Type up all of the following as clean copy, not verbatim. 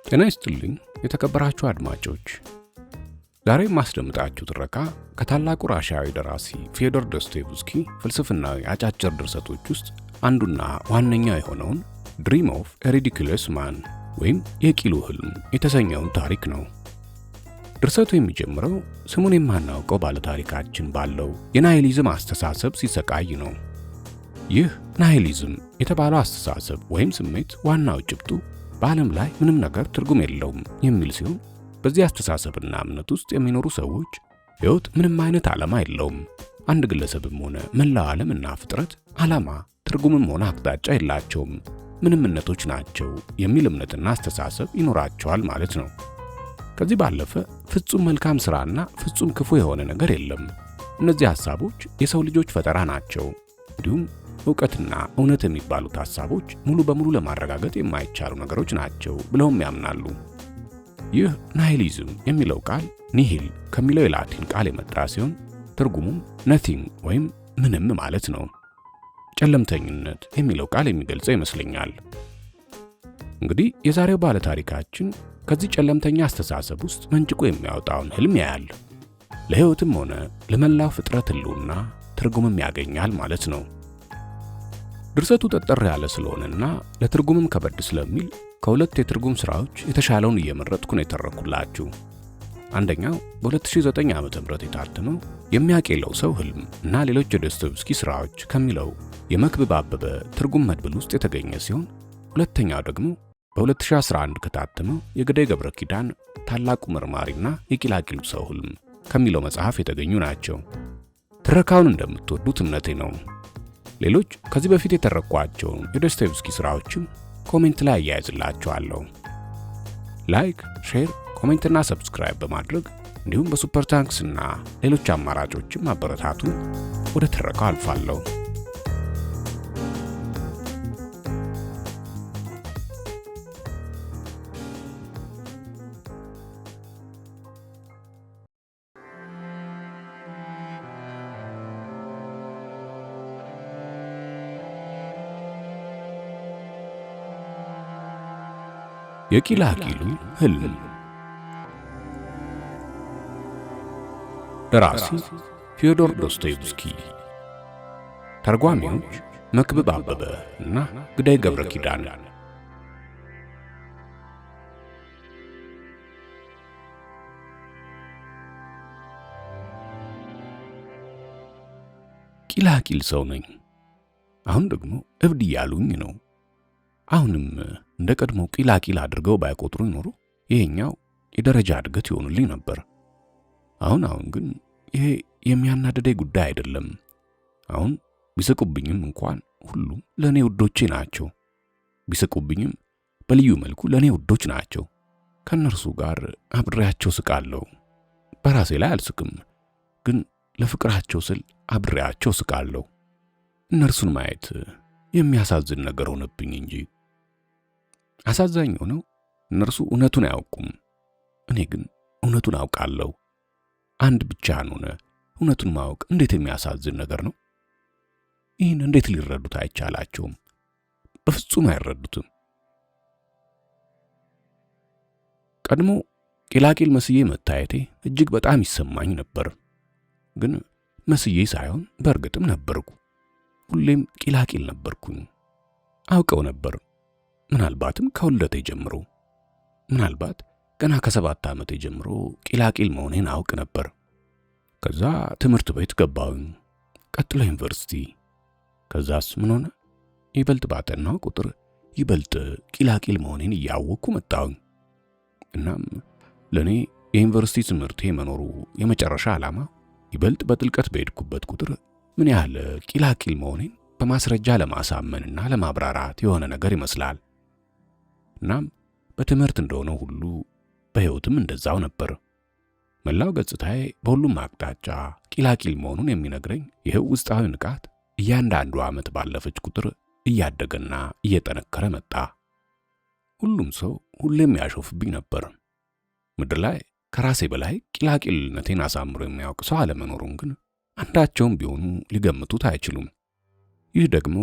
ጤና ይስጥልኝ የተከበራችሁ አድማጮች። ዛሬ ማስደምጣችሁ ትረካ ከታላቁ ራሺያዊ ደራሲ ፊዮዶር ዶስቶየቭስኪ ፍልስፍናዊ አጫጭር ድርሰቶች ውስጥ አንዱና ዋነኛው የሆነውን ድሪም ኦፍ ኤ ሪዲኩለስ ማን ወይም የቂሉ ህልም የተሰኘውን ታሪክ ነው። ድርሰቱ የሚጀምረው ስሙን የማናውቀው ባለታሪካችን ባለው የናይሊዝም አስተሳሰብ ሲሰቃይ ነው። ይህ ናይሊዝም የተባለው አስተሳሰብ ወይም ስሜት ዋናው ጭብጡ በዓለም ላይ ምንም ነገር ትርጉም የለውም የሚል ሲሆን፣ በዚህ አስተሳሰብና እምነት ውስጥ የሚኖሩ ሰዎች ሕይወት ምንም አይነት ዓላማ የለውም፣ አንድ ግለሰብም ሆነ መላው ዓለምና ፍጥረት ዓላማ፣ ትርጉምም ሆነ አቅጣጫ የላቸውም፣ ምንምነቶች ናቸው የሚል እምነትና አስተሳሰብ ይኖራቸዋል ማለት ነው። ከዚህ ባለፈ ፍጹም መልካም ሥራና ፍጹም ክፉ የሆነ ነገር የለም። እነዚህ ሐሳቦች የሰው ልጆች ፈጠራ ናቸው። እንዲሁም ዕውቀትና እውነት የሚባሉት ሐሳቦች ሙሉ በሙሉ ለማረጋገጥ የማይቻሉ ነገሮች ናቸው ብለውም ያምናሉ። ይህ ናይሊዝም የሚለው ቃል ኒሂል ከሚለው የላቲን ቃል የመጣ ሲሆን ትርጉሙም ነቲንግ ወይም ምንም ማለት ነው። ጨለምተኝነት የሚለው ቃል የሚገልጸው ይመስለኛል። እንግዲህ የዛሬው ባለታሪካችን ከዚህ ጨለምተኛ አስተሳሰብ ውስጥ መንጭቆ የሚያወጣውን ህልም ያያል። ለሕይወትም ሆነ ለመላው ፍጥረት ህልውና ትርጉምም ያገኛል ማለት ነው። ድርሰቱ ጠጠር ያለ ስለሆነና ለትርጉምም ከበድ ስለሚል ከሁለት የትርጉም ሥራዎች የተሻለውን እየመረጥኩ ነው የተረኩላችሁ። አንደኛው በ2009 ዓ.ም የታተመው የሚያቄለው ሰው ህልም እና ሌሎች የዶስቶየቭስኪ ሥራዎች ከሚለው የመክብብ አበበ ትርጉም መድብል ውስጥ የተገኘ ሲሆን፣ ሁለተኛው ደግሞ በ2011 ከታተመው የግዳይ ገብረ ኪዳን ታላቁ መርማሪና የቂላቂሉ ሰው ህልም ከሚለው መጽሐፍ የተገኙ ናቸው። ትረካውን እንደምትወዱት እምነቴ ነው። ሌሎች ከዚህ በፊት የተረኳቸውን የዶስቶየቭስኪ ሥራዎችም ኮሜንት ላይ አያይዝላችኋለሁ። ላይክ፣ ሼር፣ ኮሜንትና ሰብስክራይብ በማድረግ እንዲሁም በሱፐር ታንክስ እና ሌሎች አማራጮችም ማበረታቱ። ወደ ትረካው አልፋለሁ። የቂላቂሉ ህልም። ደራሲ ፊዮዶር ዶስቶየቭስኪ፣ ተርጓሚዎች መክብብ አበበ እና ግዳይ ገብረ ኪዳን። ቂላቂል ሰው ነኝ። አሁን ደግሞ እብድ እያሉኝ ነው። አሁንም እንደ ቀድሞው ቂላቂል አድርገው ባይቆጥሩ ኖሮ ይሄኛው የደረጃ እድገት ይሆንልኝ ነበር። አሁን ግን ይሄ የሚያናደደኝ ጉዳይ አይደለም። አሁን ቢስቁብኝም እንኳን ሁሉም ለኔ ውዶቼ ናቸው። ቢስቁብኝም በልዩ መልኩ ለኔ ውዶች ናቸው። ከነርሱ ጋር አብሬያቸው ስቃለሁ። በራሴ ላይ አልስቅም፣ ግን ለፍቅራቸው ስል አብሬያቸው ስቃለሁ። እነርሱን ማየት የሚያሳዝን ነገር ሆነብኝ እንጂ። አሳዛኝ ሆነው እነርሱ እውነቱን አያውቁም፣ እኔ ግን እውነቱን አውቃለሁ። አንድ ብቻ ሆነ እውነቱን ማወቅ እንዴት የሚያሳዝን ነገር ነው! ይህን እንዴት ሊረዱት አይቻላቸውም? በፍጹም አይረዱትም። ቀድሞ ቂላቂል መስዬ መታየቴ እጅግ በጣም ይሰማኝ ነበር። ግን መስዬ ሳይሆን በእርግጥም ነበርኩ። ሁሌም ቂላቂል ነበርኩኝ። አውቀው ነበር። ምናልባትም ከውልደቴ ጀምሮ፣ ምናልባት ገና ከ7 ዓመቴ ጀምሮ ቂላቂል መሆኔን አውቅ ነበር። ከዛ ትምህርት ቤት ገባሁኝ፣ ቀጥሎ ዩኒቨርሲቲ። ከዛስ ምን ሆነ? ይበልጥ ባጠናው ቁጥር ይበልጥ ቂላቂል መሆኔን እያወቅኩ መጣሁኝ። እናም ለኔ የዩኒቨርሲቲ ትምህርቴ መኖሩ የመጨረሻ ዓላማ ይበልጥ በጥልቀት በሄድኩበት ቁጥር ምን ያህል ቂላቂል መሆኔን በማስረጃ ለማሳመንና ለማብራራት የሆነ ነገር ይመስላል። እናም በትምህርት እንደሆነው ሁሉ በሕይወትም እንደዛው ነበር። መላው ገጽታዬ በሁሉም አቅጣጫ ቂላቂል መሆኑን የሚነግረኝ ይኸው ውስጣዊ ንቃት እያንዳንዱ ዓመት ባለፈች ቁጥር እያደገና እየጠነከረ መጣ። ሁሉም ሰው ሁሌም ያሾፍብኝ ነበር። ምድር ላይ ከራሴ በላይ ቂላቂልነቴን አሳምሮ የሚያውቅ ሰው አለመኖሩን ግን አንዳቸውም ቢሆኑ ሊገምቱት አይችሉም። ይህ ደግሞ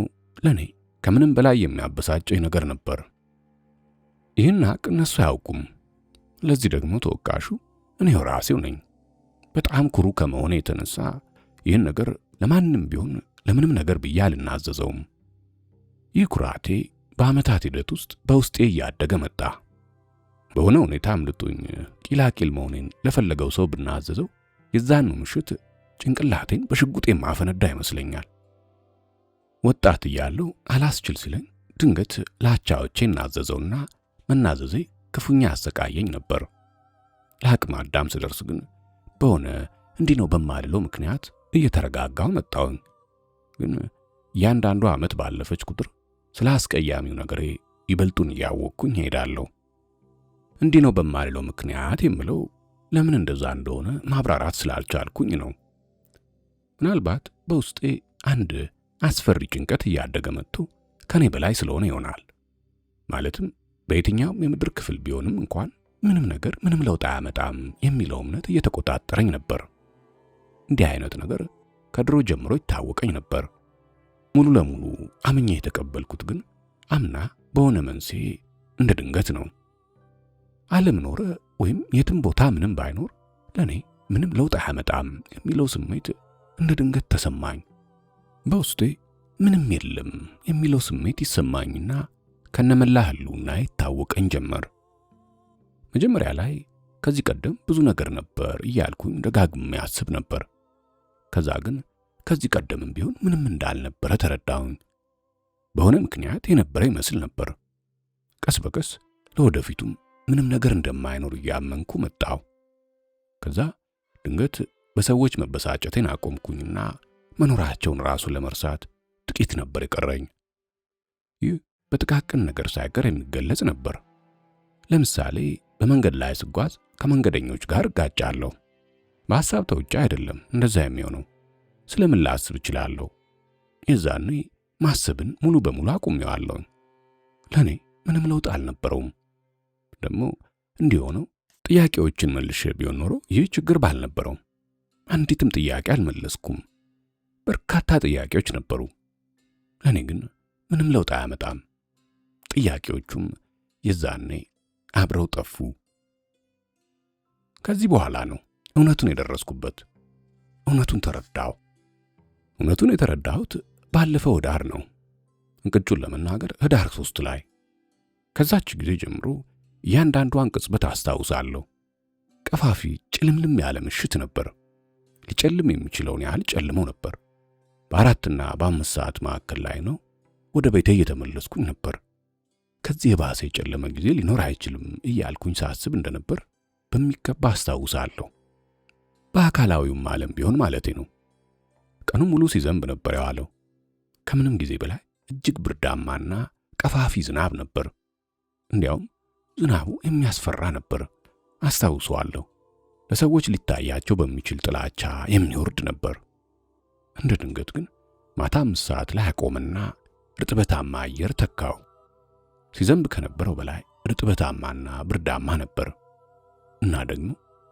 ለኔ ከምንም በላይ የሚያበሳጨኝ ነገር ነበር። ይህን ሀቅ እነሱ አያውቁም። ለዚህ ደግሞ ተወቃሹ እኔው ራሴው ነኝ። በጣም ኩሩ ከመሆኔ የተነሳ ይህን ነገር ለማንም ቢሆን ለምንም ነገር ብዬ አልናዘዘውም። ይህ ኩራቴ በዓመታት ሂደት ውስጥ በውስጤ እያደገ መጣ። በሆነ ሁኔታ አምልጦኝ ቂላቂል መሆኔን ለፈለገው ሰው ብናዘዘው የዛኑ ምሽት ጭንቅላቴን በሽጉጤ ማፈነዳ ይመስለኛል። ወጣት እያለሁ አላስችል ሲለኝ ድንገት ላቻዎቼ እናዘዘውና መናዘዜ ክፉኛ አሰቃየኝ ነበር። ለአቅመ አዳም ስደርስ ግን በሆነ እንዲህ ነው በማልለው ምክንያት እየተረጋጋው መጣሁኝ። ግን እያንዳንዱ ዓመት ባለፈች ቁጥር ስለ አስቀያሚው ነገሬ ይበልጡን እያወቅኩኝ ሄዳለሁ። እንዲህ ነው በማልለው ምክንያት የምለው ለምን እንደዛ እንደሆነ ማብራራት ስላልቻልኩኝ ነው። ምናልባት በውስጤ አንድ አስፈሪ ጭንቀት እያደገ መጥቶ ከኔ በላይ ስለሆነ ይሆናል። ማለትም በየትኛውም የምድር ክፍል ቢሆንም እንኳን ምንም ነገር ምንም ለውጥ አያመጣም የሚለው እምነት እየተቆጣጠረኝ ነበር። እንዲህ አይነት ነገር ከድሮ ጀምሮ ይታወቀኝ ነበር። ሙሉ ለሙሉ አምኜ የተቀበልኩት ግን አምና በሆነ መንስኤ እንደ ድንገት ነው። ዓለም ኖረ ወይም የትም ቦታ ምንም ባይኖር ለኔ ምንም ለውጥ አያመጣም የሚለው ስሜት እንደ ድንገት ተሰማኝ። በውስጤ ምንም የለም የሚለው ስሜት ይሰማኝና ከነመላ ህልውና ይታወቀኝ ጀመር። መጀመሪያ ላይ ከዚህ ቀደም ብዙ ነገር ነበር እያልኩኝ ደጋግሜ ያስብ ነበር። ከዛ ግን ከዚህ ቀደምም ቢሆን ምንም እንዳልነበረ ተረዳሁኝ። በሆነ ምክንያት የነበረ ይመስል ነበር። ቀስ በቀስ ለወደፊቱም ምንም ነገር እንደማይኖር እያመንኩ መጣሁ። ከዛ ድንገት በሰዎች መበሳጨቴን አቆምኩኝና መኖራቸውን ራሱ ለመርሳት ጥቂት ነበር የቀረኝ። ይህ በጥቃቅን ነገር ሳይቀር የሚገለጽ ነበር። ለምሳሌ በመንገድ ላይ ስጓዝ ከመንገደኞች ጋር እጋጫለሁ። በሐሳብ ተውጬ አይደለም እንደዛ የሚሆነው። ስለምን ላስብ እችላለሁ? የዛኔ ማሰብን ሙሉ በሙሉ አቁሜዋለሁ። ለኔ ምንም ለውጥ አልነበረውም። ደግሞ እንዲሆነው ጥያቄዎችን መልሼ ቢሆን ኖሮ ይህ ችግር ባልነበረውም። አንዲትም ጥያቄ አልመለስኩም። በርካታ ጥያቄዎች ነበሩ። ለኔ ግን ምንም ለውጥ አያመጣም። ጥያቄዎቹም የዛኔ አብረው ጠፉ። ከዚህ በኋላ ነው እውነቱን የደረስኩበት። እውነቱን ተረዳሁ። እውነቱን የተረዳሁት ባለፈው ኅዳር ነው። እንቅጩን ለመናገር ኅዳር 3 ላይ። ከዛች ጊዜ ጀምሮ እያንዳንዷን ቅጽበት አስታውሳለሁ። ቀፋፊ ጭልምልም ያለ ምሽት ነበር። ሊጨልም የሚችለውን ያህል ጨልሞ ነበር። በ4 እና በ5 ሰዓት መካከል ላይ ነው ወደ ቤቴ እየተመለስኩኝ ነበር። ከዚህ የባሰ የጨለመ ጊዜ ሊኖር አይችልም እያልኩኝ ሳስብ እንደነበር በሚገባ አስታውሳለሁ። በአካላዊውም ዓለም ቢሆን ማለቴ ነው። ቀኑ ሙሉ ሲዘንብ ነበር የዋለው። ከምንም ጊዜ በላይ እጅግ ብርዳማና ቀፋፊ ዝናብ ነበር። እንዲያውም ዝናቡ የሚያስፈራ ነበር። አስታውሰዋለሁ። ለሰዎች ሊታያቸው በሚችል ጥላቻ የሚወርድ ነበር። እንደ ድንገት ግን ማታ 5 ሰዓት ላይ አቆመና ርጥበታማ አየር ተካው። ሲዘንብ ከነበረው በላይ ርጥበታማና ብርዳማ ነበር እና ደግሞ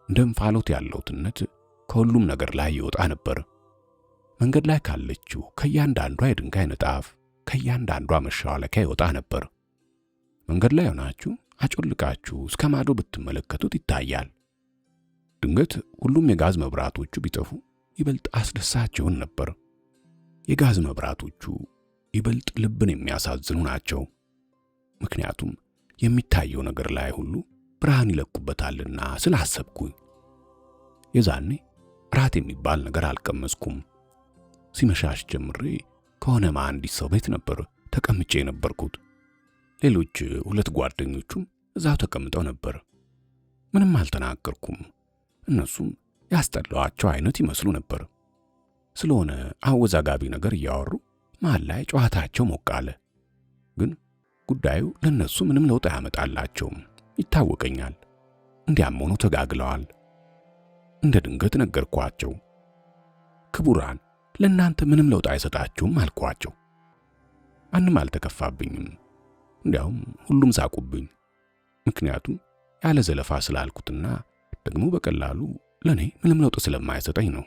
እንደ እንፋሎት ያለው ትነት ከሁሉም ነገር ላይ ይወጣ ነበር። መንገድ ላይ ካለችው ከእያንዳንዷ የድንጋይ ንጣፍ፣ ከእያንዳንዷ መሻለኪያ ይወጣ ነበር። መንገድ ላይ ሆናችሁ አጮልቃችሁ እስከ ማዶ ብትመለከቱት ይታያል። ድንገት ሁሉም የጋዝ መብራቶቹ ቢጠፉ ይበልጥ አስደሳች ይሆን ነበር። የጋዝ መብራቶቹ ይበልጥ ልብን የሚያሳዝኑ ናቸው። ምክንያቱም የሚታየው ነገር ላይ ሁሉ ብርሃን ይለቁበታልና ስላሰብኩኝ። የዛኔ ራት የሚባል ነገር አልቀመስኩም። ሲመሻሽ ጀምሬ ከሆነ መሐንዲስ ሰው ቤት ነበር ተቀምጬ የነበርኩት። ሌሎች 2 ጓደኞቹም እዛው ተቀምጠው ነበር። ምንም አልተናገርኩም። እነሱም ያስጠላዋቸው አይነት ይመስሉ ነበር። ስለሆነ አወዛጋቢ ነገር እያወሩ መሃል ላይ ጨዋታቸው ሞቅ አለ። ግን ጉዳዩ ለነሱ ምንም ለውጥ አያመጣላቸውም፣ ይታወቀኛል። እንዲያም ሆኖ ተጋግለዋል። እንደ ድንገት ነገርኳቸው። ክቡራን፣ ለእናንተ ምንም ለውጥ አይሰጣችሁም አልኳቸው። ማንም አልተከፋብኝም። እንዲያውም ሁሉም ሳቁብኝ። ምክንያቱም ያለ ዘለፋ ስላልኩትና ደግሞ በቀላሉ ለኔ ምንም ለውጥ ስለማይሰጠኝ ነው።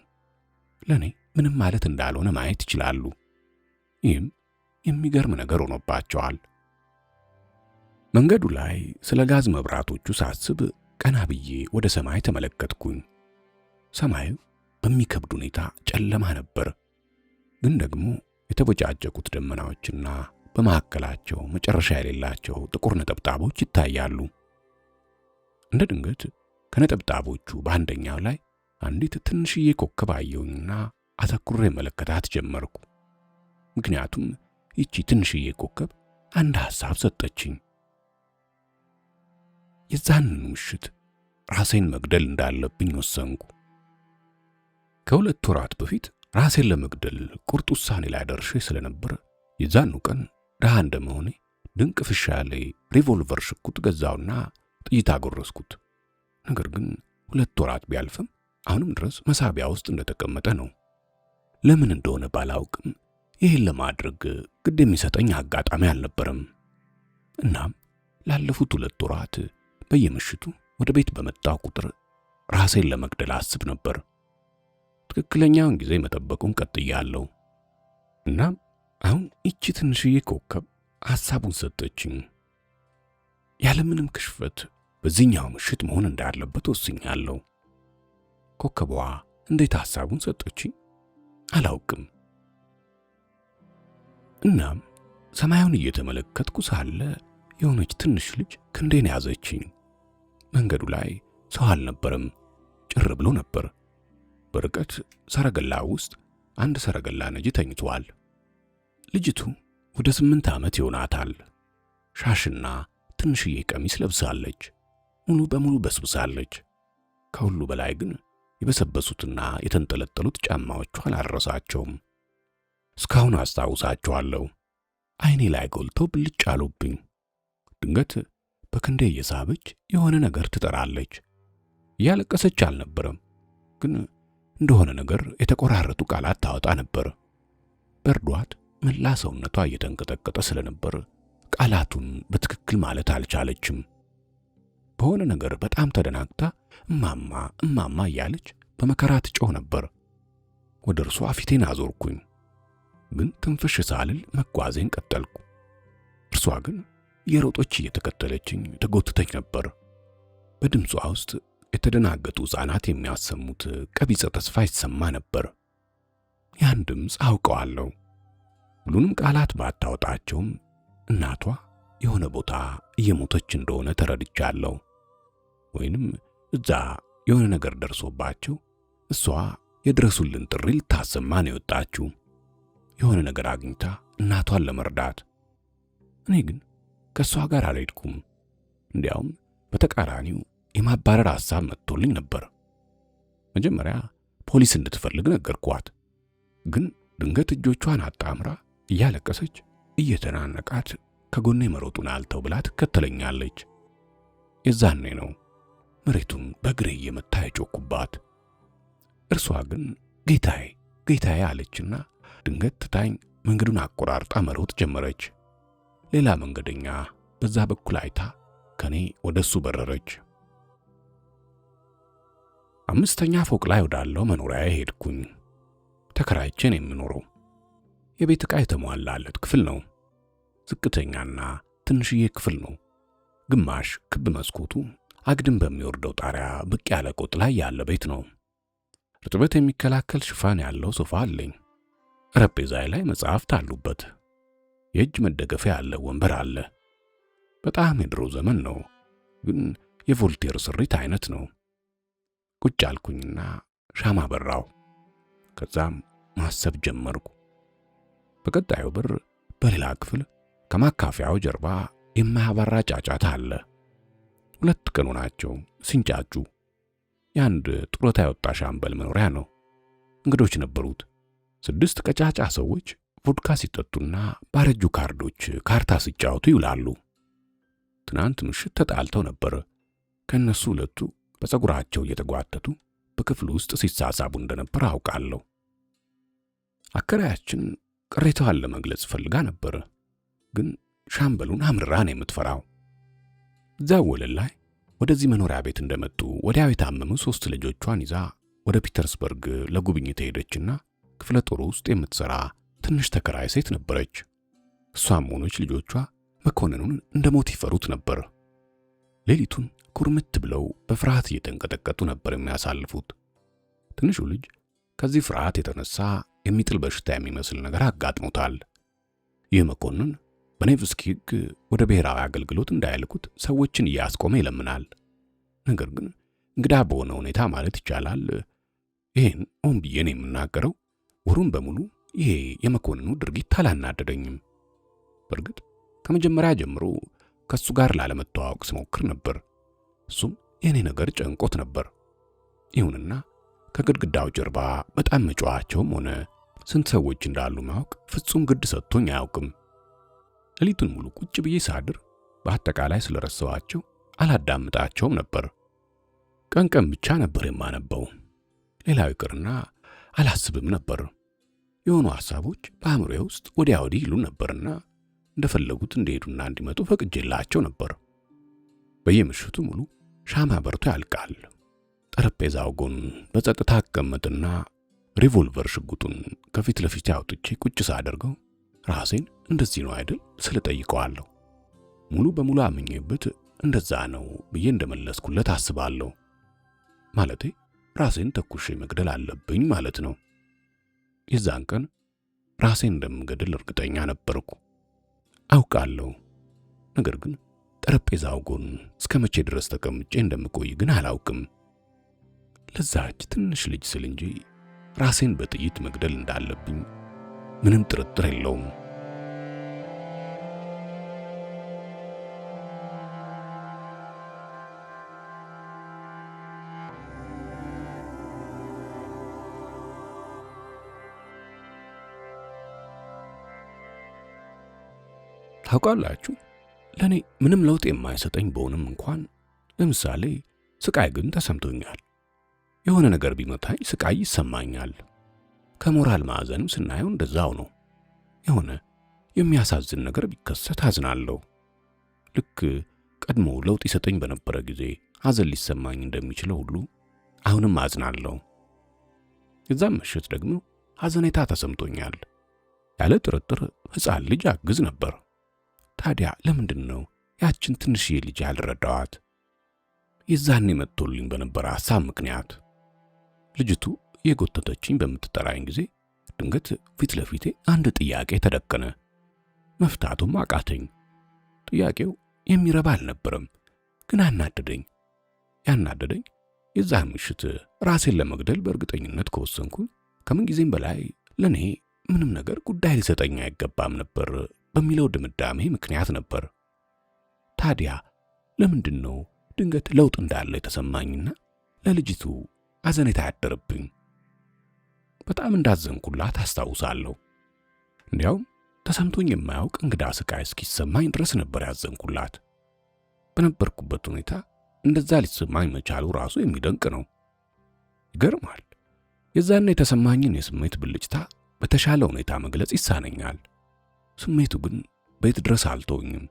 ለኔ ምንም ማለት እንዳልሆነ ማየት ይችላሉ። ይህም የሚገርም ነገር ሆኖባቸዋል። መንገዱ ላይ ስለ ጋዝ መብራቶቹ ሳስብ ቀና ብዬ ወደ ሰማይ ተመለከትኩኝ። ሰማዩ በሚከብድ ሁኔታ ጨለማ ነበር፣ ግን ደግሞ የተቦጫጨቁት ደመናዎችና በመካከላቸው መጨረሻ የሌላቸው ጥቁር ነጠብጣቦች ይታያሉ። እንደ ድንገት ከነጠብጣቦቹ በአንደኛው ላይ አንዲት ትንሽዬ ኮከብ አየሁኝና አተኩሬ መለከታት ጀመርኩ። ምክንያቱም ይቺ ትንሽዬ ኮከብ አንድ ሐሳብ ሰጠችኝ። የዛንን ምሽት ራሴን መግደል እንዳለብኝ ወሰንኩ። ከ2 ወራት በፊት ራሴን ለመግደል ቁርጥ ውሳኔ ላይ ደርሼ ስለነበር የዛኑ ቀን ድሃ እንደመሆኔ ድንቅ ፍሻ ላይ ሪቮልቨር ሽጉጥ ገዛውና ጥይት አጎረስኩት። ነገር ግን 2 ወራት ቢያልፍም አሁንም ድረስ መሳቢያ ውስጥ እንደተቀመጠ ነው። ለምን እንደሆነ ባላውቅም ይህን ለማድረግ ግድ የሚሰጠኝ አጋጣሚ አልነበረም። እናም ላለፉት 2 ወራት በየምሽቱ ወደ ቤት በመጣው ቁጥር ራሴን ለመግደል አስብ ነበር። ትክክለኛውን ጊዜ መጠበቁን ቀጥያለሁ። እናም አሁን ይቺ ትንሽዬ ኮከብ ሐሳቡን ሰጠችኝ። ያለምንም ክሽፈት በዚህኛው ምሽት መሆን እንዳለበት ወስኛለሁ። ኮከቧ እንዴት ሐሳቡን ሰጠችኝ አላውቅም። እናም ሰማዩን እየተመለከትኩ ሳለ የሆነች ትንሽ ልጅ ክንዴን ያዘችኝ። መንገዱ ላይ ሰው አልነበረም፣ ጭር ብሎ ነበር። በርቀት ሰረገላ ውስጥ አንድ ሰረገላ ነጂ ተኝቷል። ልጅቱ ወደ 8 ዓመት ይሆናታል። ሻሽና ትንሽዬ ቀሚስ ለብሳለች። ሙሉ በሙሉ በስብሳለች። ከሁሉ በላይ ግን የበሰበሱትና የተንጠለጠሉት ጫማዎቿ አላረሳቸውም። እስካሁን አስታውሳቸዋለሁ። አይኔ ላይ ጎልተው ብልጭ አሉብኝ። ድንገት በክንዴ እየሳበች የሆነ ነገር ትጠራለች። እያለቀሰች አልነበረም፣ ግን እንደሆነ ነገር የተቆራረጡ ቃላት ታወጣ ነበር። በርዷት መላ ሰውነቷ እየተንቀጠቀጠ ስለነበር ቃላቱን በትክክል ማለት አልቻለችም። በሆነ ነገር በጣም ተደናግታ እማማ እማማ እያለች በመከራ ትጮህ ነበር። ወደ እርሷ ፊቴን አዞርኩኝ፣ ግን ትንፍሽ ሳልል መጓዜን ቀጠልኩ። እርሷ ግን የሮጦች እየተከተለችኝ ተጎትተኝ ነበር። በድምጿ ውስጥ የተደናገጡ ሕፃናት የሚያሰሙት ቀቢጸ ተስፋ ይሰማ ነበር። ያን ድምፅ አውቀዋለሁ። ሁሉንም ቃላት ባታወጣቸውም እናቷ የሆነ ቦታ እየሞተች እንደሆነ ተረድቻለሁ። ወይንም እዛ የሆነ ነገር ደርሶባቸው እሷ የድረሱልን ጥሪ ልታሰማ ነው የወጣችው፣ የሆነ ነገር አግኝታ እናቷን ለመርዳት። እኔ ግን ከእሷ ጋር አልሄድኩም። እንዲያውም በተቃራኒው የማባረር ሐሳብ መጥቶልኝ ነበር። መጀመሪያ ፖሊስ እንድትፈልግ ነገርኳት። ግን ድንገት እጆቿን አጣምራ እያለቀሰች እየተናነቃት ከጎኔ መሮጡን አልተው ብላ ትከተለኛለች። የዛኔ ነው መሬቱን በእግሬ እየመታ የጮኩባት። እርሷ ግን ጌታዬ ጌታዬ አለችና ድንገት ትታኝ መንገዱን አቆራርጣ መሮጥ ጀመረች። ሌላ መንገደኛ በዛ በኩል አይታ ከኔ ወደሱ በረረች። 5ኛ ፎቅ ላይ ወዳለው መኖሪያ ሄድኩኝ። ተከራይቼን የምኖረው የቤት ዕቃ የተሟላለት ክፍል ነው። ዝቅተኛና ትንሽዬ ክፍል ነው። ግማሽ ክብ መስኮቱ አግድም በሚወርደው ጣሪያ ብቅ ያለ ቆጥ ላይ ያለ ቤት ነው። እርጥበት የሚከላከል ሽፋን ያለው ሶፋ አለኝ። ጠረጴዛዬ ላይ መጽሐፍት አሉበት። የእጅ መደገፊያ ያለው ወንበር አለ። በጣም የድሮ ዘመን ነው፣ ግን የቮልቴር ስሪት አይነት ነው። ቁጭ አልኩኝና ሻማ በራው። ከዛም ማሰብ ጀመርኩ። በቀጣዩ በር በሌላ ክፍል ከማካፊያው ጀርባ የማያባራ ጫጫታ አለ። 2 ቀን ሆናቸው ሲንጫጩ። የአንድ ጡረታ የወጣ ሻምበል መኖሪያ ነው። እንግዶች ነበሩት። 6 ቀጫጫ ሰዎች ቮድካ ሲጠጡና ባረጁ ካርዶች ካርታ ሲጫወቱ ይውላሉ። ትናንት ምሽት ተጣልተው ነበር። ከነሱ 2ቱ በፀጉራቸው እየተጓተቱ በክፍሉ ውስጥ ሲሳሳቡ እንደነበር አውቃለሁ። አከራያችን ቅሬታዋን ለመግለጽ ፈልጋ ነበር፣ ግን ሻምበሉን አምርራ ነው የምትፈራው። እዚያው ወለል ላይ ወደዚህ መኖሪያ ቤት እንደመጡ ወዲያው የታመሙ 3 ልጆቿን ይዛ ወደ ፒተርስበርግ ለጉብኝት ሄደችና ክፍለ ጦሩ ውስጥ የምትሰራ ትንሽ ተከራይ ሴት ነበረች። እሷም ሆነች ልጆቿ መኮንኑን እንደ ሞት ይፈሩት ነበር። ሌሊቱን ኩርምት ብለው በፍርሃት እየተንቀጠቀጡ ነበር የሚያሳልፉት። ትንሹ ልጅ ከዚህ ፍርሃት የተነሳ የሚጥል በሽታ የሚመስል ነገር አጋጥሞታል። ይህ መኮንን በኔቭስኪ ሕግ ወደ ብሔራዊ አገልግሎት እንዳይልኩት ሰዎችን እያስቆመ ይለምናል። ነገር ግን እንግዳ በሆነ ሁኔታ ማለት ይቻላል። ይህን ሆን ብዬ ነው የምናገረው። ወሩን በሙሉ ይሄ የመኮንኑ ድርጊት አላናደደኝም። በእርግጥ ከመጀመሪያ ጀምሮ ከሱ ጋር ላለመተዋወቅ ስሞክር ነበር። እሱም የኔ ነገር ጨንቆት ነበር። ይሁንና ከግድግዳው ጀርባ በጣም መጫዋቸውም ሆነ ስንት ሰዎች እንዳሉ ማወቅ ፍጹም ግድ ሰጥቶኝ አያውቅም። ሌሊቱን ሙሉ ቁጭ ብዬ ሳድር በአጠቃላይ ስለረሳኋቸው አላዳምጣቸውም ነበር። ቀን ቀን ብቻ ነበር የማነበው። ሌላው ይቅርና አላስብም ነበር። የሆኑ ሐሳቦች በአእምሮዬ ውስጥ ወዲያ ወዲህ ይሉ ነበርና እንደፈለጉት እንዲሄዱና እንዲመጡ ፈቅጄላቸው ነበር። በየምሽቱ ሙሉ ሻማ በርቶ ያልቃል። ጠረጴዛው ጎን በጸጥታ አቀመጥና ሪቮልቨር ሽጉጡን ከፊት ለፊት አውጥቼ ቁጭ ሳደርገው ራሴን እንደዚህ ነው አይደል ስለ ጠይቀዋለሁ። ሙሉ በሙሉ አምኜበት እንደዛ ነው ብዬ እንደመለስኩለት አስባለሁ። ማለቴ ራሴን ተኩሼ መግደል አለብኝ ማለት ነው። የዛን ቀን ራሴን እንደምገድል እርግጠኛ ነበርኩ፣ አውቃለሁ። ነገር ግን ጠረጴዛው ጎን እስከ መቼ ድረስ ተቀምጬ እንደምቆይ ግን አላውቅም። ለዛች ትንሽ ልጅ ስል እንጂ ራሴን በጥይት መግደል እንዳለብኝ ምንም ጥርጥር የለውም። ታውቃላችሁ፣ ለኔ ምንም ለውጥ የማይሰጠኝ በሆነም እንኳን ለምሳሌ ስቃይ ግን ተሰምቶኛል። የሆነ ነገር ቢመታኝ ስቃይ ይሰማኛል። ከሞራል ማዕዘንም ስናየው እንደዛው ነው። የሆነ የሚያሳዝን ነገር ቢከሰት አዝናለሁ። ልክ ቀድሞ ለውጥ ይሰጠኝ በነበረ ጊዜ ሐዘን ሊሰማኝ እንደሚችለው ሁሉ አሁንም አዝናለሁ። የዛም ምሽት ደግሞ ሐዘኔታ ተሰምቶኛል። ያለ ጥርጥር ሕፃን ልጅ አግዝ ነበር። ታዲያ ለምንድን ነው ያችን ትንሽዬ ልጅ ያልረዳዋት? የዛኔ መጥቶልኝ በነበረ ሐሳብ ምክንያት ልጅቱ የጎተተችኝ በምትጠራኝ ጊዜ ድንገት ፊት ለፊቴ አንድ ጥያቄ ተደቀነ። መፍታቱም አቃተኝ። ጥያቄው የሚረባ አልነበረም፣ ግን አናደደኝ። ያናደደኝ የዛን ምሽት ራሴን ለመግደል በእርግጠኝነት ከወሰንኩኝ ከምን ጊዜም በላይ ለኔ ምንም ነገር ጉዳይ ሊሰጠኝ አይገባም ነበር በሚለው ድምዳሜ ምክንያት ነበር። ታዲያ ለምንድን ነው ድንገት ለውጥ እንዳለ የተሰማኝና ለልጅቱ ሐዘኔታ ያደረብኝ? በጣም እንዳዘንኩላት አስታውሳለሁ። እንዲያውም ተሰምቶኝ የማያውቅ እንግዳ ስቃይ እስኪሰማኝ ድረስ ነበር ያዘንኩላት። በነበርኩበት ሁኔታ እንደዛ ሊሰማኝ መቻሉ ራሱ የሚደንቅ ነው። ይገርማል። የዛን የተሰማኝን የስሜት ብልጭታ በተሻለ ሁኔታ መግለጽ ይሳነኛል። ስሜቱ ግን ቤት ድረስ አልተወኝም።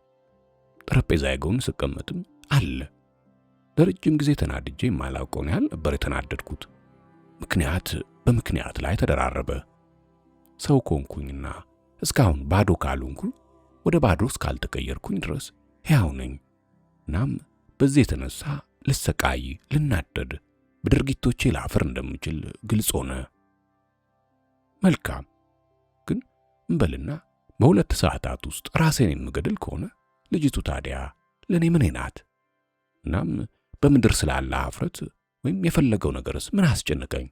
ጠረጴዛዬ ጎን ስቀመጥም አለ። ለረጅም ጊዜ ተናድጄ የማላውቀውን ያህል ነበር የተናደድኩት። ምክንያት በምክንያት ላይ ተደራረበ። ሰው ኮንኩኝና እስካሁን ባዶ ካልሆንኩኝ ወደ ባዶ እስካልተቀየርኩኝ ድረስ ሕያው ነኝ። እናም በዚህ የተነሳ ልሰቃይ፣ ልናደድ፣ በድርጊቶቼ ላፍር እንደምችል ግልጽ ሆነ። መልካም ግን እንበልና በ2 ሰዓታት ውስጥ ራሴን የምገድል ከሆነ ልጅቱ ታዲያ ለኔ ምን ናት? እናም በምድር ስላለ ኀፍረት ወይም የፈለገው ነገርስ ምን አስጨነቀኝ?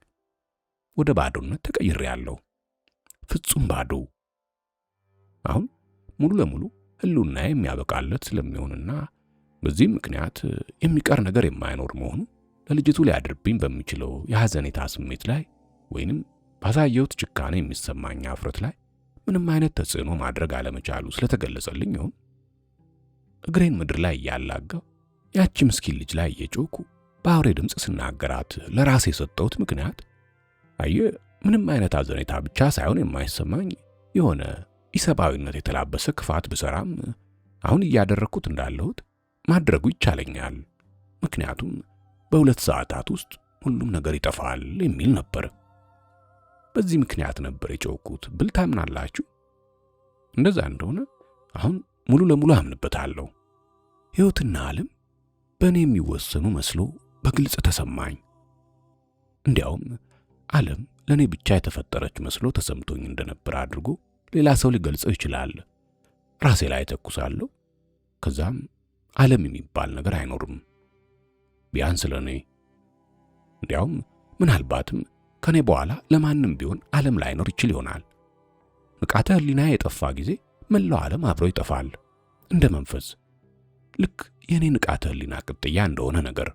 ወደ ባዶነት ተቀይሬያለሁ። ፍጹም ባዶ። አሁን ሙሉ ለሙሉ ህልውና የሚያበቃለት ስለሚሆንና በዚህም ምክንያት የሚቀር ነገር የማይኖር መሆኑ ለልጅቱ ሊያድርብኝ በሚችለው የሐዘኔታ ስሜት ላይ ወይንም ባሳየሁት ጭካኔ የሚሰማኝ ኀፍረት ላይ ምንም አይነት ተጽዕኖ ማድረግ አለመቻሉ ስለተገለጸልኝ ይሁን እግሬን ምድር ላይ እያላጋው ያቺ ምስኪን ልጅ ላይ እየጮኩ በአውሬ ድምፅ ስናገራት ለራሴ የሰጠሁት ምክንያት ምንም አይነት ሐዘኔታ ብቻ ሳይሆን የማይሰማኝ የሆነ ኢሰብአዊነት የተላበሰ ክፋት ብሰራም አሁን እያደረግኩት እንዳለሁት ማድረጉ ይቻለኛል። ምክንያቱም በ2 ሰዓታት ውስጥ ሁሉም ነገር ይጠፋል የሚል ነበር። በዚህ ምክንያት ነበር የጮኩት ብል ታምናላችሁ? እንደዛ እንደሆነ አሁን ሙሉ ለሙሉ አምንበታለሁ። ሕይወትና ዓለም በእኔ የሚወሰኑ መስሎ በግልጽ ተሰማኝ። እንዲያውም ዓለም ለእኔ ብቻ የተፈጠረች መስሎ ተሰምቶኝ እንደነበር አድርጎ ሌላ ሰው ሊገልጸው ይችላል። ራሴ ላይ ተኩሳለሁ። ከዛም ዓለም የሚባል ነገር አይኖርም፣ ቢያንስ ለእኔ። እንዲያውም ምናልባትም ከኔ በኋላ ለማንም ቢሆን ዓለም ላይኖር ይችል ይሆናል። ንቃተ ህሊና የጠፋ ጊዜ መላው ዓለም አብሮ ይጠፋል፣ እንደ መንፈስ። ልክ የኔ ንቃተ ህሊና ቅጥያ እንደሆነ ነገር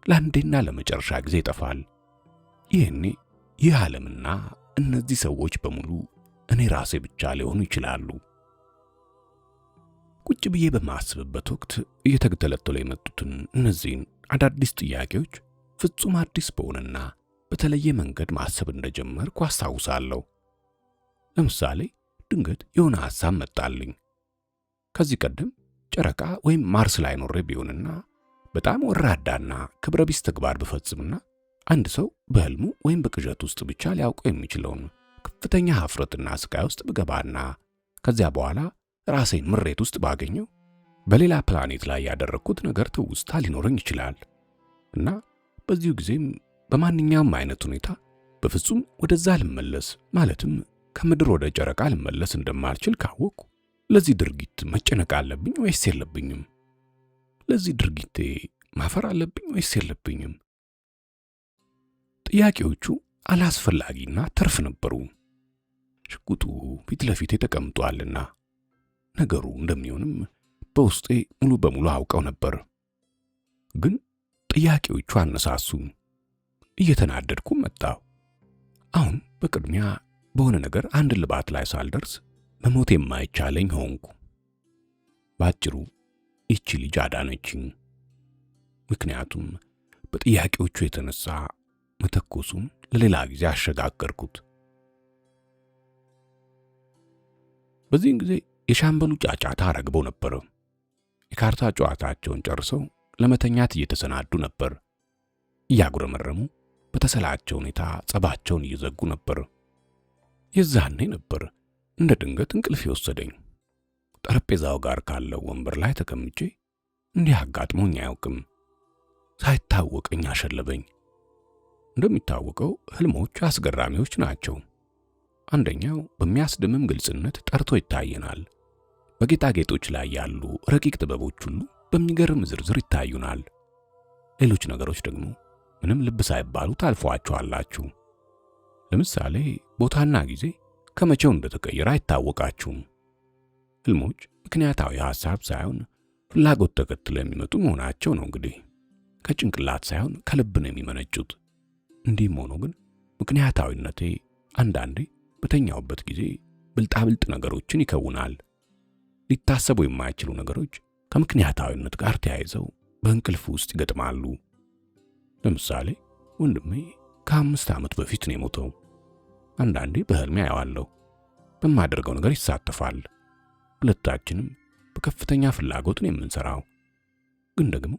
ለአንዴና ለመጨረሻ ጊዜ ይጠፋል። ይህኔ ይህ ዓለምና እነዚህ ሰዎች በሙሉ እኔ ራሴ ብቻ ሊሆኑ ይችላሉ። ቁጭ ብዬ በማስብበት ወቅት እየተገተለተሉ የመጡትን እነዚህን አዳዲስ ጥያቄዎች ፍጹም አዲስ በሆነና በተለየ መንገድ ማሰብ እንደጀመርኩ አስታውሳለሁ። ለምሳሌ ድንገት የሆነ ሐሳብ መጣልኝ። ከዚህ ቀደም ጨረቃ ወይም ማርስ ላይ ኖሬ ቢሆንና በጣም ወራዳና ክብረ ቢስ ተግባር ብፈጽምና አንድ ሰው በህልሙ ወይም በቅዠት ውስጥ ብቻ ሊያውቀው የሚችለውን ከፍተኛ ኀፍረትና ስቃይ ውስጥ ብገባና ከዚያ በኋላ ራሴን ምሬት ውስጥ ባገኘው በሌላ ፕላኔት ላይ ያደረግኩት ነገር ትውስታ ሊኖረኝ ይችላል እና በዚሁ ጊዜም በማንኛውም አይነት ሁኔታ በፍጹም ወደዛ ልመለስ ማለትም ከምድር ወደ ጨረቃ ልመለስ እንደማልችል ካወቅኩ ለዚህ ድርጊት መጨነቅ አለብኝ ወይስ የለብኝም? ለዚህ ድርጊቴ ማፈር አለብኝ ወይስ የለብኝም? ጥያቄዎቹ አላስፈላጊና ተርፍ ነበሩ። ሽጉጡ ፊት ለፊቴ ተቀምጧልና ነገሩ እንደሚሆንም በውስጤ ሙሉ በሙሉ አውቀው ነበር። ግን ጥያቄዎቹ አነሳሱኝ። እየተናደድኩ መጣሁ። አሁን በቅድሚያ በሆነ ነገር አንድ ልባት ላይ ሳልደርስ መሞት የማይቻለኝ ሆንኩ። ባጭሩ ይቺ ልጅ አዳነችኝ። ምክንያቱም በጥያቄዎቹ የተነሳ መተኮሱን ለሌላ ጊዜ አሸጋገርኩት። በዚህን ጊዜ የሻምበሉ ጫጫታ ረግበው ነበር። የካርታ ጨዋታቸውን ጨርሰው ለመተኛት እየተሰናዱ ነበር። እያጉረመረሙ በተሰላቸ ሁኔታ ጸባቸውን እየዘጉ ነበር። የዛኔ ነበር እንደ ድንገት እንቅልፍ የወሰደኝ። ጠረጴዛው ጋር ካለው ወንበር ላይ ተቀምጬ እንዲህ አጋጥሞኝ አያውቅም። ሳይታወቀኝ አሸለበኝ። እንደሚታወቀው ህልሞች አስገራሚዎች ናቸው። አንደኛው በሚያስደምም ግልጽነት ጠርቶ ይታየናል። በጌጣጌጦች ላይ ያሉ ረቂቅ ጥበቦች ሁሉ በሚገርም ዝርዝር ይታዩናል። ሌሎች ነገሮች ደግሞ ምንም ልብ ሳይባሉ ታልፏቸዋላችሁ። ለምሳሌ ቦታና ጊዜ ከመቼው እንደተቀየረ አይታወቃችሁም። ህልሞች ምክንያታዊ ሐሳብ ሳይሆን ፍላጎት ተከትለው የሚመጡ መሆናቸው ነው። እንግዲህ ከጭንቅላት ሳይሆን ከልብ ነው የሚመነጩት። እንዲህም ሆኖ ግን ምክንያታዊነቴ አንዳንዴ በተኛውበት ጊዜ ብልጣብልጥ ነገሮችን ይከውናል። ሊታሰቡ የማይችሉ ነገሮች ከምክንያታዊነት ጋር ተያይዘው በእንቅልፍ ውስጥ ይገጥማሉ። ለምሳሌ ወንድሜ ከ5 ዓመት በፊት ነው የሞተው። አንዳንዴ በህልሜ አየዋለሁ። በማደርገው ነገር ይሳተፋል። ሁለታችንም በከፍተኛ ፍላጎት ነው የምንሰራው። ግን ደግሞ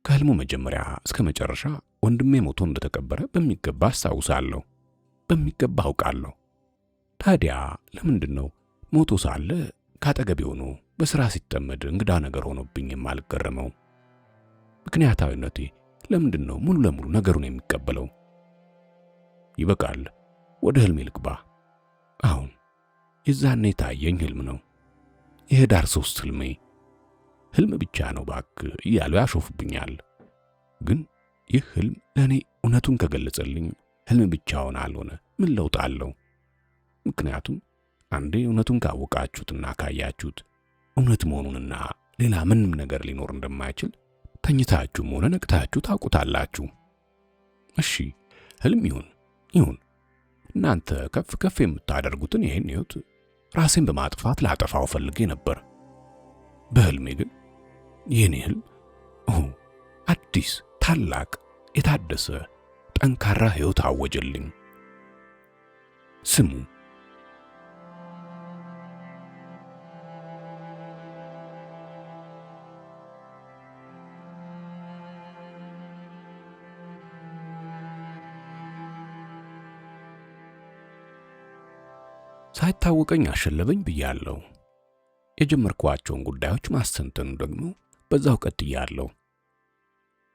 ከህልሙ መጀመሪያ እስከ መጨረሻ ወንድሜ ሞቶ እንደተቀበረ በሚገባ አስታውሳለሁ፣ በሚገባ አውቃለሁ። ታዲያ ለምንድን ነው ሞቶ ሳለ ካጠገቤ ሆኖ በሥራ ሲጠመድ እንግዳ ነገር ሆኖብኝ የማልገረመው? ምክንያታዊነቴ ለምንድን ነው ሙሉ ለሙሉ ነገሩን የሚቀበለው? ይበቃል፣ ወደ ህልሜ ልግባ። አሁን የዛኔ ታየኝ ህልም ነው። የህዳር 3 ህልሜ። ህልም ብቻ ነው ባክ እያሉ ያሾፉብኛል። ግን ይህ ህልም ለእኔ እውነቱን ከገለጸልኝ ህልም ብቻውን አልሆነ ምን ለውጥ አለው? ምክንያቱም አንዴ እውነቱን ካወቃችሁትና ካያችሁት እውነት መሆኑንና ሌላ ምንም ነገር ሊኖር እንደማይችል ተኝታችሁም ሆነ ነቅታችሁ ታውቁታላችሁ። እሺ ህልም ይሁን። እናንተ ከፍ ከፍ የምታደርጉትን ይህን ህይወት ራሴን በማጥፋት ላጠፋው ፈልጌ ነበር። በህልሜ ግን የኔ ህልም አዲስ፣ ታላቅ፣ የታደሰ ጠንካራ ህይወት አወጀልኝ። ስሙ ሳይታወቀኝ አሸለበኝ ብያለሁ። የጀመርኳቸውን ጉዳዮች ማስተንተኑ ደግሞ በዛው ቀጥያለሁ።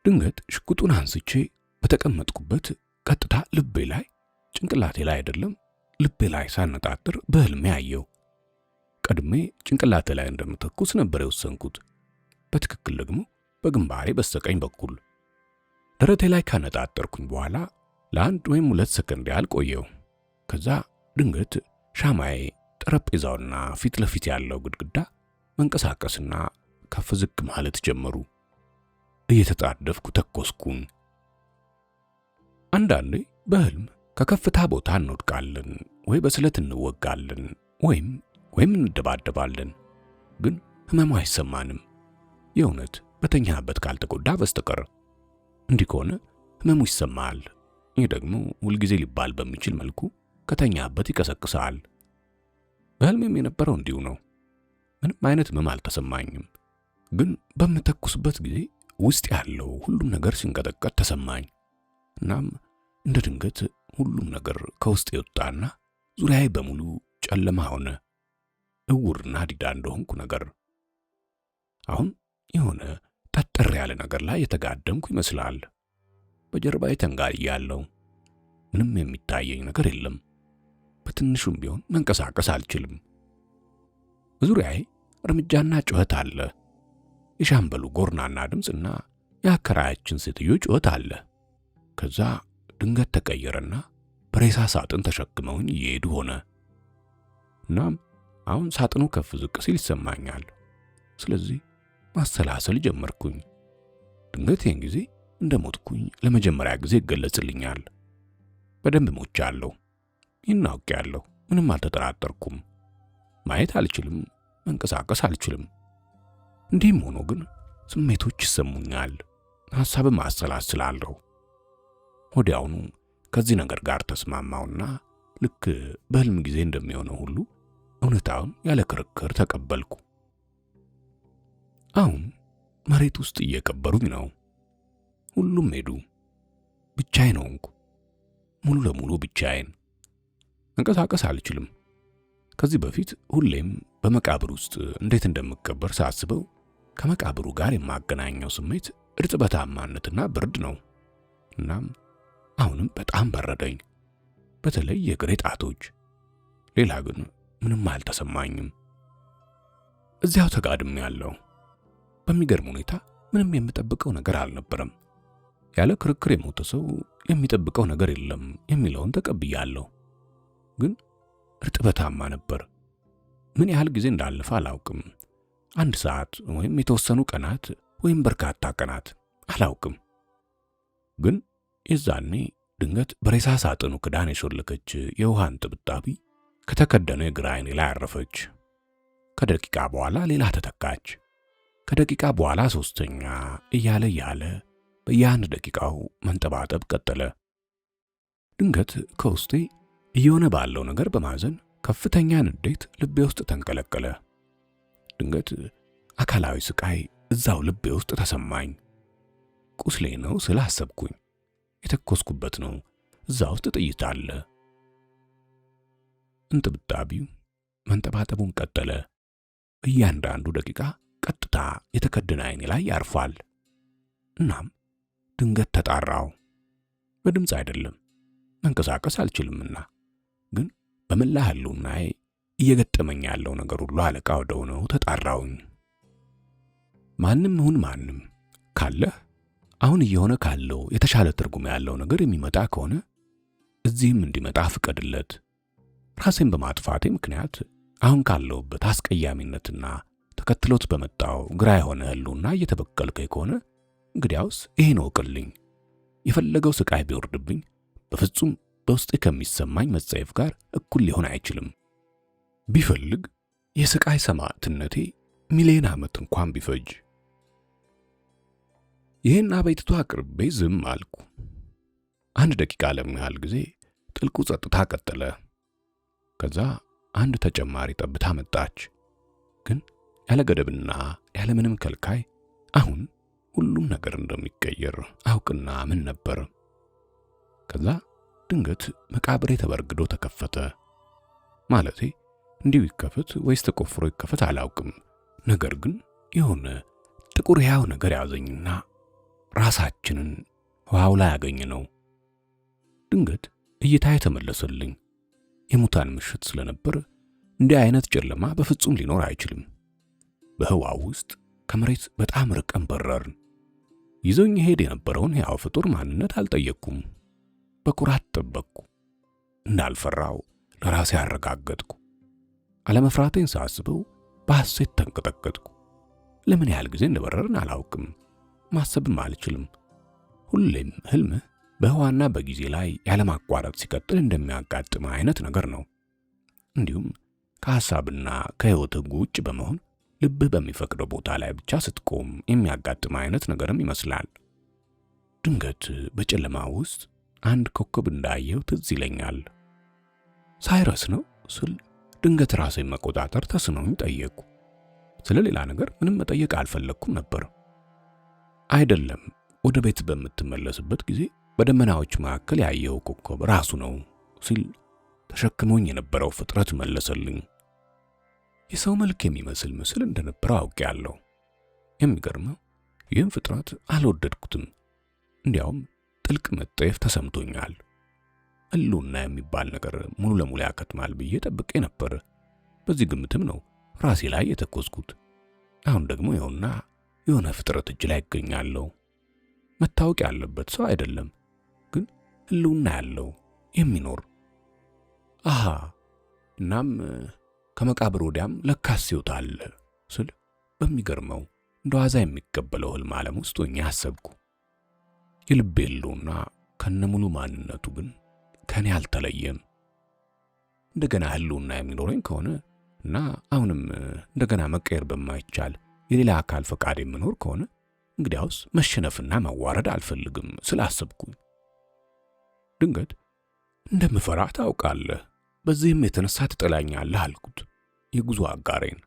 ድንገት ሽጉጡን አንስቼ በተቀመጥኩበት ቀጥታ ልቤ ላይ ጭንቅላቴ ላይ አይደለም ልቤ ላይ ሳነጣጥር በህልሜ አየሁ። ቀድሜ ጭንቅላቴ ላይ እንደምተኩስ ነበር የወሰንኩት። በትክክል ደግሞ በግንባሬ በስተቀኝ በኩል ደረቴ ላይ ካነጣጠርኩኝ በኋላ ለአንድ ወይም 2 ሰከንድ ያህል ቆየሁ። ከዛ ድንገት ሻማዬ፣ ጠረጴዛውና ፊት ለፊት ያለው ግድግዳ መንቀሳቀስና ከፍ ዝቅ ማለት ጀመሩ። እየተጣደፍኩ ተኮስኩኝ። አንዳንዴ በህልም ከከፍታ ቦታ እንወድቃለን፣ ወይ በስለት እንወጋለን፣ ወይም እንደባደባለን። ግን ህመሙ አይሰማንም፣ የእውነት በተኛበት ካልተጎዳ በስተቀር። እንዲህ ከሆነ ህመሙ ይሰማል። ይህ ደግሞ ሁልጊዜ ሊባል በሚችል መልኩ ከተኛበት ይቀሰቅሳል። በህልሜም የነበረው እንዲሁ ነው። ምንም አይነት ህመም አልተሰማኝም፣ ግን በምተኩስበት ጊዜ ውስጥ ያለው ሁሉም ነገር ሲንቀጠቀጥ ተሰማኝ። እናም እንደ ድንገት ሁሉም ነገር ከውስጥ የወጣና ዙሪያዬ በሙሉ ጨለማ ሆነ። እውርና ዲዳ እንደሆንኩ ነገር። አሁን የሆነ ጠጠር ያለ ነገር ላይ የተጋደምኩ ይመስላል። በጀርባዬ ተንጋልያለሁ። ምንም የሚታየኝ ነገር የለም። በትንሹም ቢሆን መንቀሳቀስ አልችልም። በዙሪያዬ እርምጃና ጩኸት አለ። የሻምበሉ ጎርናና ድምፅና የአከራያችን ሴትዮ ጩኸት አለ። ከዛ ድንገት ተቀየረና በሬሳ ሳጥን ተሸክመውኝ እየሄዱ ሆነ። እናም አሁን ሳጥኑ ከፍ ዝቅ ሲል ይሰማኛል። ስለዚህ ማሰላሰል ጀመርኩኝ። ድንገት ይህን ጊዜ እንደሞትኩኝ ለመጀመሪያ ጊዜ ይገለጽልኛል። በደንብ ሞቻለሁ። ይህን አውቄያለሁ። ምንም አልተጠራጠርኩም። ማየት አልችልም፣ መንቀሳቀስ አልችልም። እንዲህም ሆኖ ግን ስሜቶች ይሰሙኛል፣ ሐሳብም አሰላስላለሁ። ወዲያውኑ ከዚህ ነገር ጋር ተስማማውና ልክ በህልም ጊዜ እንደሚሆነው ሁሉ እውነታውን ያለ ክርክር ተቀበልኩ። አሁን መሬት ውስጥ እየቀበሩኝ ነው። ሁሉም ሄዱ። ብቻዬን ሆንኩ። ሙሉ ለሙሉ ብቻዬን። መንቀሳቀስ አልችልም። ከዚህ በፊት ሁሌም በመቃብር ውስጥ እንዴት እንደምቀበር ሳስበው ከመቃብሩ ጋር የማገናኘው ስሜት እርጥበታማነትና ብርድ ነው። እናም አሁንም በጣም በረደኝ፣ በተለይ የእግሬ ጣቶች። ሌላ ግን ምንም አልተሰማኝም። እዚያው ተጋድሜያለሁ። በሚገርም ሁኔታ ምንም የምጠብቀው ነገር አልነበረም። ያለ ክርክር የሞተ ሰው የሚጠብቀው ነገር የለም የሚለውን ተቀብያለሁ። ግን እርጥበታማ ነበር። ምን ያህል ጊዜ እንዳለፈ አላውቅም። 1 ሰዓት ወይም የተወሰኑ ቀናት ወይም በርካታ ቀናት አላውቅም። ግን የዛኔ ድንገት በሬሳ ሳጥኑ ክዳን የሾለከች የውሃ እንጥብጣቢ ከተከደነ የግራ ዓይኔ ላይ አረፈች። ከደቂቃ በኋላ ሌላ ተተካች። ከደቂቃ በኋላ 3ኛ እያለ በየአንድ ደቂቃው መንጠባጠብ ቀጠለ። ድንገት ከውስጤ እየሆነ ባለው ነገር በማዘን ከፍተኛ ንዴት ልቤ ውስጥ ተንቀለቀለ። ድንገት አካላዊ ስቃይ እዛው ልቤ ውስጥ ተሰማኝ። ቁስሌ ነው ስላሰብኩኝ የተኮስኩበት ነው። እዛ ውስጥ ጥይት አለ። እንጥብጣቢው መንጠባጠቡን ቀጠለ። እያንዳንዱ ደቂቃ ቀጥታ የተከደነ ዓይኔ ላይ ያርፋል። እናም ድንገት ተጣራው። በድምፅ አይደለም፣ መንቀሳቀስ አልችልምና፣ ግን በመላ ህልውናዬ እየገጠመኝ ያለው ነገር ሁሉ አለቃ ወደሆነው ተጣራውኝ። ማንም ይሁን ማንም ካለህ አሁን እየሆነ ካለው የተሻለ ትርጉም ያለው ነገር የሚመጣ ከሆነ እዚህም እንዲመጣ ፍቀድለት። ራሴን በማጥፋቴ ምክንያት አሁን ካለውበት አስቀያሚነትና ተከትሎት በመጣው ግራ የሆነ ህልውና እየተበቀልከኝ ከሆነ እንግዲያውስ ይሄን ወቅልኝ። የፈለገው ስቃይ ቢወርድብኝ በፍጹም በውስጤ ከሚሰማኝ መጸየፍ ጋር እኩል ሊሆን አይችልም። ቢፈልግ የስቃይ ሰማዕትነቴ ሚሊዮን ዓመት እንኳን ቢፈጅ። ይህን አቤቱታ አቅርቤ ዝም አልኩ። 1 ደቂቃ ለሚያህል ጊዜ ጥልቁ ጸጥታ ቀጠለ። ከዛ አንድ ተጨማሪ ጠብታ መጣች። ግን ያለ ገደብና ያለ ምንም ከልካይ አሁን ሁሉም ነገር እንደሚቀየር አውቅና ምን ነበር። ከዛ ድንገት መቃብሬ ተበርግዶ ተከፈተ። ማለቴ እንዲሁ ይከፈት ወይስ ተቆፍሮ ይከፈት አላውቅም። ነገር ግን የሆነ ጥቁር ያው ነገር ያዘኝና ራሳችንን ውሃው ላይ ያገኘነው። ድንገት እይታ የተመለሰልኝ። የሙታን ምሽት ስለነበር እንዲህ አይነት ጨለማ በፍጹም ሊኖር አይችልም። በህዋው ውስጥ ከመሬት በጣም ርቀን በረርን። ይዞኝ ሄድ የነበረውን ያው ፍጡር ማንነት አልጠየቅኩም። በኩራት ጠበቅኩ። እንዳልፈራው ለራሴ አረጋገጥኩ። አለመፍራቴን ሳስበው በሐሴት ተንቀጠቀጥኩ። ለምን ያህል ጊዜ እንደበረርን አላውቅም፣ ማሰብም አልችልም። ሁሌም ህልምህ በህዋና በጊዜ ላይ ያለማቋረጥ ሲቀጥል እንደሚያጋጥም አይነት ነገር ነው። እንዲሁም ከሐሳብና ከህይወት ህግ ውጭ በመሆን ልብህ በሚፈቅደው ቦታ ላይ ብቻ ስትቆም የሚያጋጥም አይነት ነገርም ይመስላል። ድንገት በጨለማ ውስጥ አንድ ኮከብ እንዳየው ትዝ ይለኛል። ሳይረስ ነው ስል ድንገት ራሴን መቆጣጠር ተስኖኝ ጠየቅኩ። ስለ ሌላ ነገር ምንም መጠየቅ አልፈለግኩም ነበር። አይደለም፣ ወደ ቤት በምትመለስበት ጊዜ በደመናዎች መካከል ያየው ኮከብ ራሱ ነው ሲል ተሸክሞኝ የነበረው ፍጥረት መለሰልኝ። የሰው መልክ የሚመስል ምስል እንደነበረው አውቄያለሁ። የሚገርመው ይህን ፍጥረት አልወደድኩትም። እንዲያውም ጥልቅ መጠየፍ ተሰምቶኛል። ህልውና የሚባል ነገር ሙሉ ለሙሉ ያከትማል ብዬ ጠብቄ ነበር። በዚህ ግምትም ነው ራሴ ላይ የተኮስኩት። አሁን ደግሞ ይኸውና የሆነ ፍጥረት እጅ ላይ ይገኛለሁ። መታወቅ ያለበት ሰው አይደለም፣ ግን ህልውና ያለው የሚኖር አሃ። እናም ከመቃብር ወዲያም ለካስ ሕይወት አለ ስል በሚገርመው እንደዋዛ የሚቀበለው ህልም ዓለም ውስጥ ሆኜ አሰብኩ። የልቤ ህልውና ከነሙሉ ማንነቱ ግን ከኔ አልተለየም። እንደገና ህልውና የሚኖረኝ ከሆነ እና አሁንም እንደገና መቀየር በማይቻል የሌላ አካል ፈቃድ የምኖር ከሆነ እንግዲያውስ መሸነፍና መዋረድ አልፈልግም ስላሰብኩኝ ድንገት እንደምፈራ ታውቃለህ፣ በዚህም የተነሳ ትጠላኛለህ አልኩት የጉዞ አጋሬን።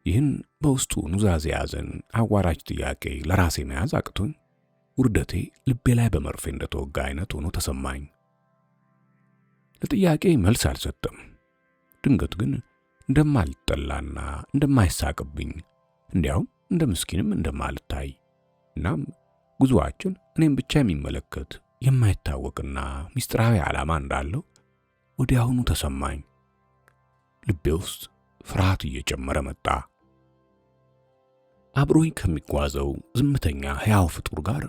ይህን በውስጡ ኑዛዜ ያዘን አዋራጅ ጥያቄ ለራሴ መያዝ አቅቶኝ ውርደቴ ልቤ ላይ በመርፌ እንደተወጋ አይነት ሆኖ ተሰማኝ። ለጥያቄ መልስ አልሰጠም። ድንገት ግን እንደማልጠላና እንደማይሳቅብኝ እንዲያውም እንደ ምስኪንም እንደማልታይ እናም ጉዞአችን እኔም ብቻ የሚመለከት የማይታወቅና ምስጢራዊ ዓላማ እንዳለው ወዲያውኑ ተሰማኝ። ልቤ ውስጥ ፍርሃት እየጨመረ መጣ። አብሮኝ ከሚጓዘው ዝምተኛ ሕያው ፍጡር ጋር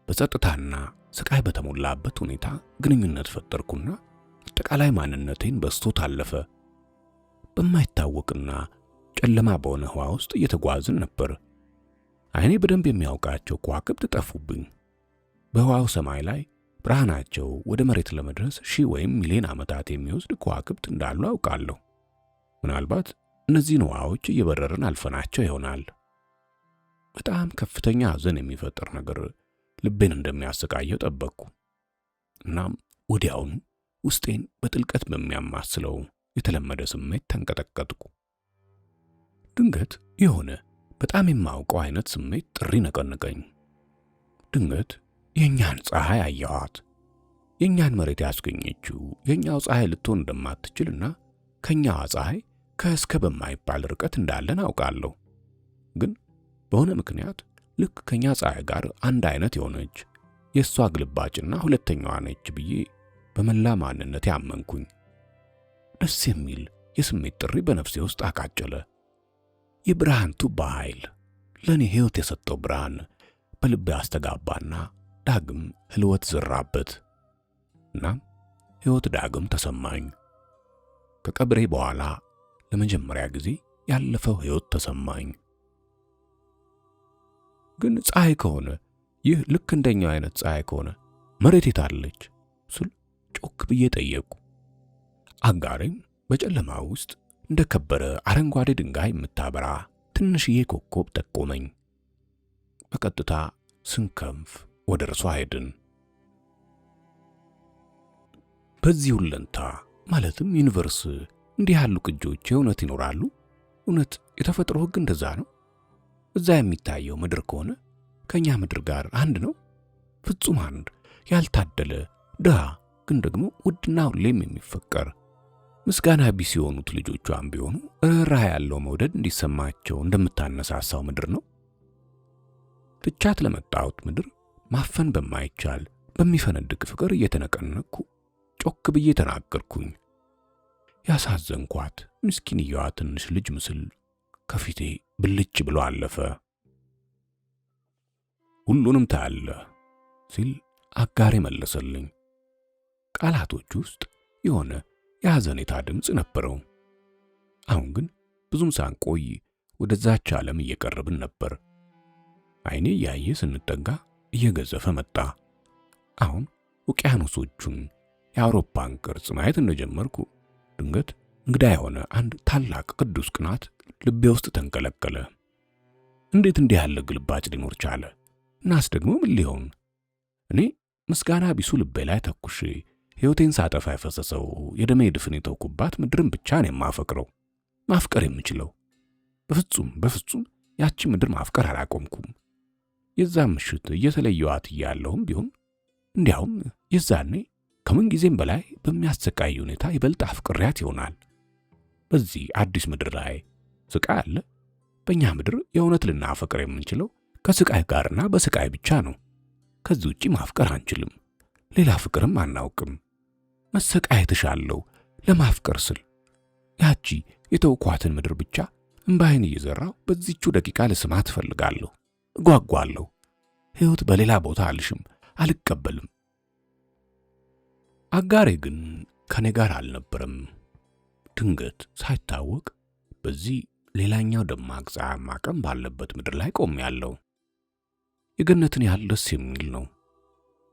በጸጥታና ስቃይ በተሞላበት ሁኔታ ግንኙነት ፈጠርኩና አጠቃላይ ማንነቴን በስቶ ታለፈ። በማይታወቅና ጨለማ በሆነ ህዋ ውስጥ እየተጓዝን ነበር። አይኔ በደንብ የሚያውቃቸው ከዋክብት ጠፉብኝ። በህዋው ሰማይ ላይ ብርሃናቸው ወደ መሬት ለመድረስ 1000 ወይም ሚሊዮን ዓመታት የሚወስድ ከዋክብት እንዳሉ አውቃለሁ። ምናልባት እነዚህን ህዋዎች እየበረርን አልፈናቸው ይሆናል። በጣም ከፍተኛ ሐዘን የሚፈጥር ነገር ልቤን እንደሚያሰቃየው ጠበቅኩ። እናም ወዲያውኑ ውስጤን በጥልቀት በሚያማስለው የተለመደ ስሜት ተንቀጠቀጥኩ። ድንገት የሆነ በጣም የማውቀው አይነት ስሜት ጥሪ ነቀነቀኝ። ድንገት የኛን ፀሐይ አየኋት። የኛን መሬት ያስገኘችው የኛው ፀሐይ ልትሆን እንደማትችልና ከኛዋ ፀሐይ ከእስከ በማይባል ርቀት እንዳለን አውቃለሁ። ግን በሆነ ምክንያት ልክ ከኛ ፀሐይ ጋር አንድ አይነት የሆነች የእሷ ግልባጭና ሁለተኛዋ ነች ብዬ በመላ ማንነቴ አመንኩኝ። ደስ የሚል የስሜት ጥሪ በነፍሴ ውስጥ አቃጨለ። የብርሃን ቱባ ኃይል ለእኔ ሕይወት የሰጠው ብርሃን በልቤ አስተጋባና ዳግም ህልወት ዘራበት። እናም ሕይወት ዳግም ተሰማኝ። ከቀብሬ በኋላ ለመጀመሪያ ጊዜ ያለፈው ሕይወት ተሰማኝ። ግን ፀሐይ ከሆነ ይህ ልክ እንደኛው አይነት ፀሐይ ከሆነ መሬት የታለች ስል ጮክ ብዬ ጠየቁ። አጋሬም በጨለማ ውስጥ እንደ ከበረ አረንጓዴ ድንጋይ የምታበራ ትንሽዬ ኮከብ ጠቆመኝ። በቀጥታ ስንከንፍ ወደ እርሷ ሄድን። በዚህ ሁለንታ ማለትም ዩኒቨርስ እንዲህ ያሉ ቅጆች የእውነት ይኖራሉ? እውነት የተፈጥሮ ሕግ እንደዛ ነው? እዛ የሚታየው ምድር ከሆነ ከኛ ምድር ጋር አንድ ነው? ፍጹም አንድ፣ ያልታደለ ድሃ ግን ደግሞ ውድና ሁሌም የሚፈቀር ምስጋና ቢስ የሆኑት ልጆቿም ቢሆኑ ርኅራኄ ያለው መውደድ እንዲሰማቸው እንደምታነሳሳው ምድር ነው። ትቻት ለመጣሁት ምድር ማፈን በማይቻል በሚፈነድቅ ፍቅር እየተነቀነቅኩ ጮክ ብዬ ተናገርኩኝ። ያሳዘንኳት ምስኪንየዋ ትንሽ ልጅ ምስል ከፊቴ ብልጭ ብሎ አለፈ። ሁሉንም ታያለህ ሲል አጋሬ መለሰልኝ። ቃላቶች ውስጥ የሆነ የሐዘኔታ ድምፅ ነበረው። አሁን ግን ብዙም ሳንቆይ ወደዛች ዓለም እየቀረብን ነበር። ዓይኔ እያየ ስንጠጋ እየገዘፈ መጣ። አሁን ውቅያኖሶቹን የአውሮፓን ቅርጽ ማየት እንደጀመርኩ ድንገት እንግዳ የሆነ አንድ ታላቅ ቅዱስ ቅናት ልቤ ውስጥ ተንቀለቀለ። እንዴት እንዲህ ያለ ግልባጭ ሊኖር ቻለ? እናስ ደግሞ ምን ሊሆን? እኔ ምስጋና ቢሱ ልቤ ላይ ተኩሼ ሕይወቴን ሳጠፋ የፈሰሰው የደሜ ድፍን የተውኩባት ምድርን ብቻ ነው የማፈቅረው፣ ማፍቀር የምችለው። በፍጹም ያቺ ምድር ማፍቀር አላቆምኩም። የዛም ምሽት እየተለየዋት እያለሁም ቢሆን እንዲያውም የዛኔ ከምን ጊዜም በላይ በሚያሰቃይ ሁኔታ ይበልጥ አፍቅሪያት ይሆናል። በዚህ አዲስ ምድር ላይ ስቃይ አለ። በእኛ ምድር የእውነት ልናፈቅር የምንችለው ከስቃይ ጋርና በስቃይ ብቻ ነው። ከዚህ ውጪ ማፍቀር አንችልም። ሌላ ፍቅርም አናውቅም። መሰቃየት እሻለሁ ለማፍቀር ስል። ያቺ የተውኳትን ምድር ብቻ እምባይን እየዘራው በዚቹ ደቂቃ ልስማት እፈልጋለሁ፣ እጓጓለሁ። ሕይወት በሌላ ቦታ አልሽም፣ አልቀበልም። አጋሬ ግን ከኔ ጋር አልነበረም። ድንገት ሳይታወቅ በዚህ ሌላኛው ደማቅ ፀሐያማ ቀን ባለበት ምድር ላይ ቆሜያለሁ። የገነትን ያህል ደስ የሚል ነው።